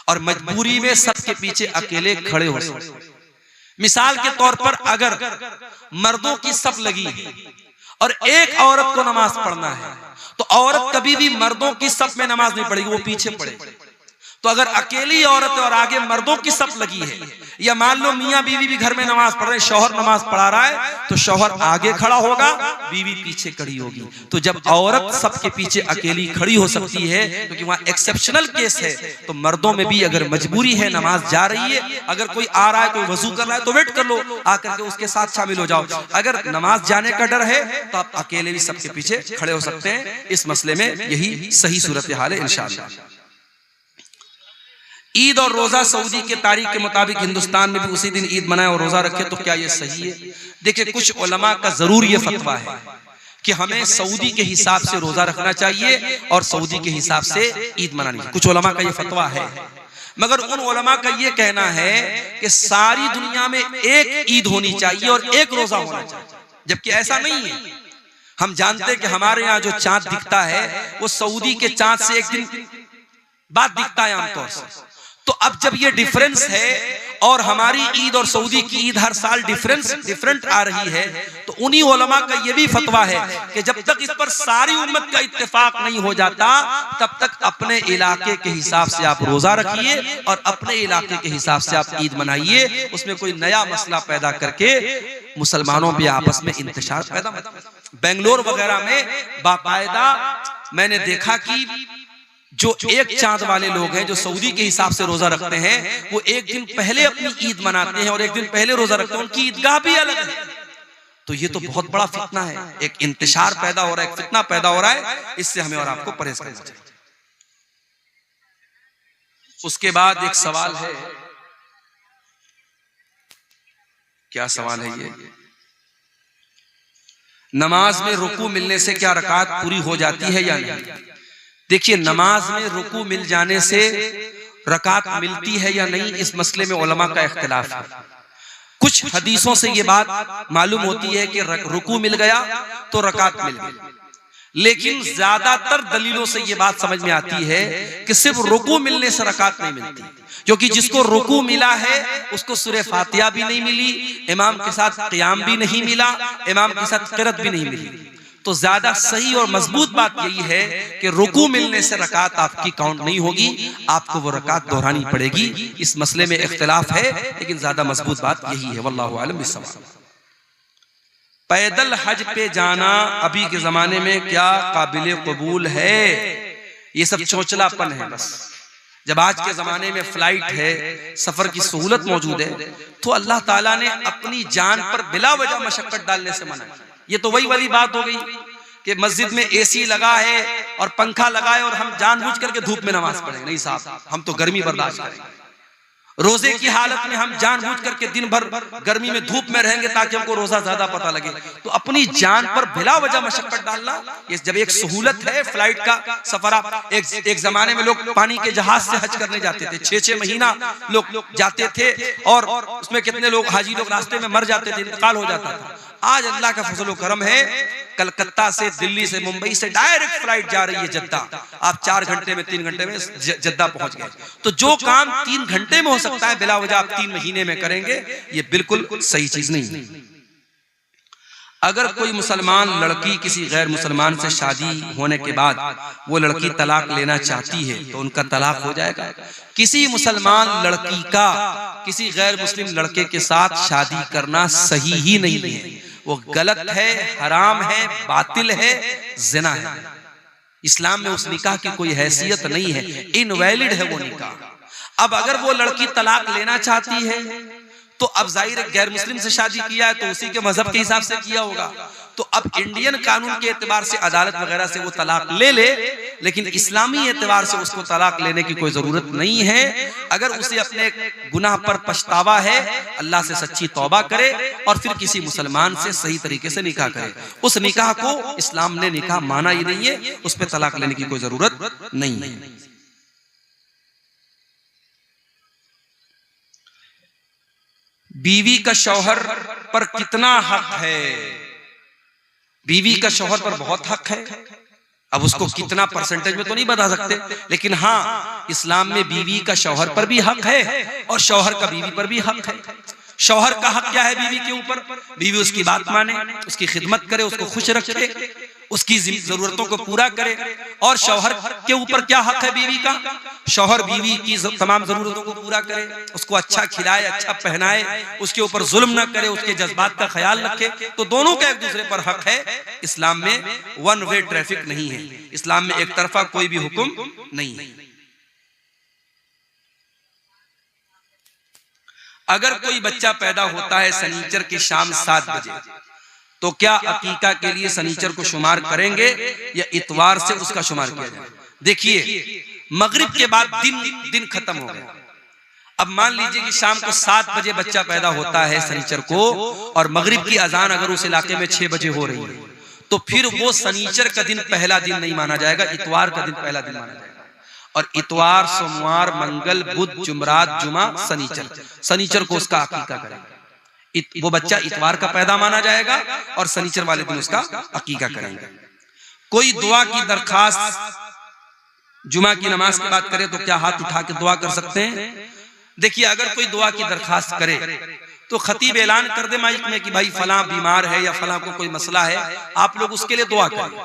और मजबूरी में सबके पीछे अकेले खड़े हो सकते। मिसाल के तौर पर अगर मर्दों की सफ लगी है और एक औरत को नमाज पढ़ना है तो औरत कभी भी मर्दों की सफ में नमाज नहीं पढ़ेगी, वो पीछे पढ़ेगी। तो अगर अकेली औरत और आगे मर्दों की सफ लगी है, या मान लो मियाँ बीवी भी घर में नमाज पढ़ रहे, शौहर नमाज पढ़ा रहा है, तो शौहर आगे खड़ा होगा, बीवी पीछे खड़ी होगी। तो जब औरत सबके पीछे अकेली खड़ी हो सकती है, क्योंकि वहां एक्सेप्शनल केस है, तो मर्दों में भी अगर मजबूरी है, नमाज जा रही है, अगर कोई आ रहा है, कोई वजू कर रहा है, तो वेट कर लो, आकर के उसके साथ शामिल हो जाओ। अगर नमाज जाने का डर है तो आप अकेले भी सबके पीछे खड़े हो सकते हैं। इस मसले में यही सही सूरत हाल है इंशाअल्लाह। ईद और रोजा सऊदी के तारीख के मुताबिक हिंदुस्तान में भी उसी दिन ईद मनाए और रोजा रखे, तो क्या ये सही है? देखिए, कुछ उलमा का जरूर ये फतवा है कि हमें सऊदी के हिसाब से रोजा रखना चाहिए और सऊदी के हिसाब से ईद मनानी चाहिए। कुछ उलमा का ये फतवा है, मगर उन उलमा का ये कहना है कि सारी दुनिया में एक ईद होनी चाहिए और एक रोजा होना चाहिए, जबकि ऐसा नहीं है। हम जानते हैं कि हमारे यहाँ जो चांद दिखता है वो सऊदी के चांद से एक दिन बाद दिखता है आमतौर से। तो अब जब ये डिफरेंस है और हमारी ईद और सऊदी की ईद हर साल डिफरेंट आ रही है, तो उन्हीं उलमा का ये भी फतवा है कि जब तक इस पर सारी उम्मत का इत्तेफाक नहीं हो जाता, तब तक अपने इलाके के हिसाब से आप रोजा रखिए और अपने इलाके के हिसाब से आप ईद मनाइए। उसमें कोई नया मसला पैदा करके मुसलमानों में आपस में इंतशार पैदा मत। बेंगलोर वगैरह में बाकायदा मैंने देखा कि जो एक चांद वाले लोग हैं, जो सऊदी के हिसाब से रोजा रखते हैं, वो एक दिन पहले अपनी ईद मनाते हैं और एक दिन पहले रोजा रखते हैं, उनकी ईदगाह भी अलग है। तो ये तो बहुत बड़ा फितना है, एक इंतशार पैदा हो रहा है, एक फितना पैदा हो रहा है। इससे हमें और आपको परहेज करना चाहिए। उसके बाद एक सवाल है, क्या सवाल है ये? नमाज में रुकू मिलने से क्या रकात पूरी हो जाती है या नहीं? देखिए, नमाज में रुकू मिल जाने से रकात मिलती है या नहीं, इस मसले में उलमा का इख्तिलाफ है। कुछ हदीसों से ये बात मालूम होती है कि रुकू मिल गया तो रकात मिल गई, लेकिन ज्यादातर दलीलों से ये बात समझ में आती है कि सिर्फ रुकू मिलने से रकात नहीं मिलती, क्योंकि जिसको रुकू मिला है उसको सूरह फातिहा भी नहीं मिली, इमाम के साथ क़ियाम भी नहीं मिला, इमाम के साथ क़िरात भी नहीं मिली। तो ज्यादा सही और मजबूत बात यही है कि रुकू मिलने से रकात आपकी काउंट नहीं होगी, आपको वो रकात दोहरानी पड़ेगी। इस मसले में इख्तिलाफ है, लेकिन ज्यादा मजबूत बात यही है। वल्लाहु आलम बिस्सवाब। पैदल हज पे जाना अभी के जमाने में क्या काबिल कबूल है? ये सब चौचलापन है बस। जब आज के जमाने में फ्लाइट है, सफर की सहूलत मौजूद है, तो अल्लाह ताला ने अपनी जान पर बिला वजह मशक्कत डालने से मना किया। ये तो वही वाली बात हो गई कि मस्जिद में एसी लगा है और पंखा लगा है और हम जानबूझ करके धूप में नमाज पढ़ेंगे। नहीं साहब, हम तो गर्मी बर्दाश्त करेंगे। रोजे की हालत में हम जानबूझ करके दिन भर गर्मी में धूप में रहेंगे ताकि हमको रोजा ज्यादा पता लगे। तो अपनी जान पर बिला वजह मशक्कत डालना, ये जब एक सहूलत है फ्लाइट का सफर। एक जमाने में लोग पानी के जहाज से हज करने जाते थे, 6-6 महीना लोग जाते थे और उसमें कितने लोग हाजी लोग रास्ते में मर जाते थे, इंतकाल हो जाता था। आज अल्लाह का फजल व करम है, कलकत्ता से, दिल्ली से, मुंबई से डायरेक्ट फ्लाइट जा रही है जद्दा। आप 4 घंटे में 3 घंटे में जद्दा पहुंच गए। तो जो काम 3 घंटे में हो सकता है बिला वजह आप 3 महीने में करेंगे, ये बिल्कुल सही चीज नहीं। अगर कोई मुसलमान लड़की किसी गैर मुसलमान से शादी होने के बाद वो लड़की तलाक लेना चाहती है तो उनका तलाक हो जाएगा? किसी मुसलमान लड़की का किसी गैर मुस्लिम लड़के के साथ शादी करना सही ही नहीं है, वो गलत है, हराम है, बातिल है, जिना है। इस्लाम में उस निकाह की कोई हैसियत नहीं है, इनवैलिड है वो निकाह। अब अगर वो लड़की तलाक लेना चाहती है तो अब जाहिर है गैर मुस्लिम से शादी किया है तो उसी के मजहब के हिसाब से किया होगा। तो अब इंडियन कानून के एतबार से, अदालत वगैरह से वो तलाक ले ले, लेकिन इस्लामी एतबार से उसको तलाक लेने की कोई जरूरत नहीं है। अगर उसे अपने गुनाह पर पछतावा है, अल्लाह से सच्ची तौबा करे और फिर किसी मुसलमान से सही तरीके से निकाह करे। उस निकाह को इस्लाम ने निकाह माना ही नहीं है, उस पर तलाक लेने की कोई जरूरत नहीं है। बीवी का शौहर पर कितना हक है? बीवी का शौहर पर बहुत हक है। अब उसको कितना परसेंटेज में तो नहीं बता सकते, लेकिन हाँ, इस्लाम में बीवी का शौहर पर भी हक है और शौहर का बीवी पर भी हक है। शौहर का हक क्या है बीवी के ऊपर? बीवी उसकी बात माने, उसकी खिदमत करे, उसको खुश रखे उसकी जरूरतों को पूरा करे। और शौहर के ऊपर क्या हक है बीवी का? शौहर बीवी की तमाम जरूरतों को पूरा करे, उसको अच्छा खिलाए, अच्छा पहनाए, उसके ऊपर जुल्म न करे, उसके जज्बात का ख्याल रखे। तो दोनों का एक दूसरे पर हक है। इस्लाम में वन वे ट्रैफिक नहीं है, इस्लाम में एक तरफा कोई भी हुक्म नहीं है। अगर कोई बच्चा पैदा होता है सनीचर की शाम 7 बजे, तो क्या अकीका के लिए सनीचर को शुमार करेंगे या इतवार से उसका शुमार किया जाए? देखिए, मगरिब के बाद दिन खत्म हो गया। अब मान लीजिए कि शाम को 7 बजे बच्चा पैदा होता है सनीचर को, और मगरिब की अजान अगर उस इलाके में 6 बजे हो रही है, तो फिर वो सनीचर का दिन पहला दिन नहीं माना जाएगा, इतवार का दिन पहला दिन माना जाएगा। और इतवार, सोमवार, मंगल, बुध, जुमरात, जुमा, सनीचर को उसका अकीका करेंगे। वो बच्चा इतवार का पैदा माना जाएगा और सनीचर वाले दिन उसका अकीका करेंगे। कोई दुआ की दरखास्त जुमा की नमाज के बाद करे तो क्या हाथ उठा के दुआ कर सकते हैं? देखिए, अगर कोई दुआ की दरखास्त करे तो खतीब ऐलान कर दे माइक में कि भाई फलां बीमार है या फलां को कोई मसला है, आप लोग उसके लिए दुआ करें।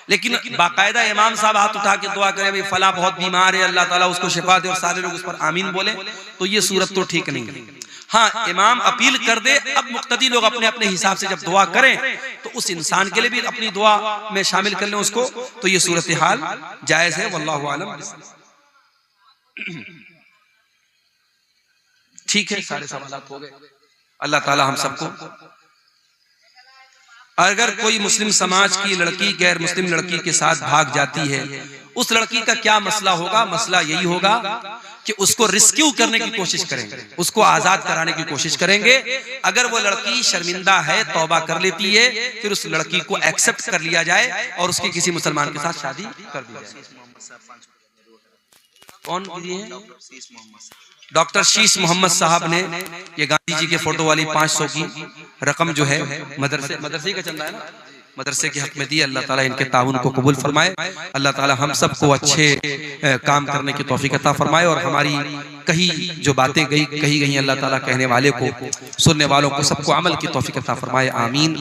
लेकिन बाकायदा इमाम साहब हाथ उठा के दुआ करें, भाई फलां बहुत बीमार है, अल्लाह ताला उसको शिफा दे, और सारे लोग उस पर आमीन बोले, तो ये सूरत तो ठीक नहीं है। हाँ, इमाम अपील कर दे, अब मुक्तदी लोग अपने अपने हिसाब से जब दुआ करें तो उस इंसान के लिए भी अपनी दुआ में शामिल कर लें उसको, तो ये सूरत हाल जायज है। वल्लाहु आलम। ठीक है, सारे सवालात हो गए। अल्लाह ताला हम सबको, अगर कोई मुस्लिम समाज की लड़की गैर मुस्लिम लड़की के साथ भाग जाती है, उस लड़की का क्या मसला होगा? मसला यही होगा कि उसको रिस्क्यू करने की कोशिश करेंगे, उसको आजाद कराने की कोशिश करेंगे। अगर वो लड़की शर्मिंदा है, तौबा कर लेती है, फिर उस लड़की को एक्सेप्ट कर लिया जाए और उसकी किसी मुसलमान के साथ शादी कर दी जाए। कौन डॉक्टर शीश मोहम्मद साहब ने ये गांधी जी के फोटो वाली 500 की रकम जो है मदरसे का चंदा है ना, मदरसे के हक में दी। अल्लाह ताला इनके ताउन को कबूल फरमाए। अल्लाह ताला हम सबको अच्छे काम करने की तौफीक अता फरमाए, और हमारी कही जो बातें कही गई अल्लाह ताला कहने वाले को, सुनने वालों को, सबको अमल की तौफीक अता फरमाए। आमीन।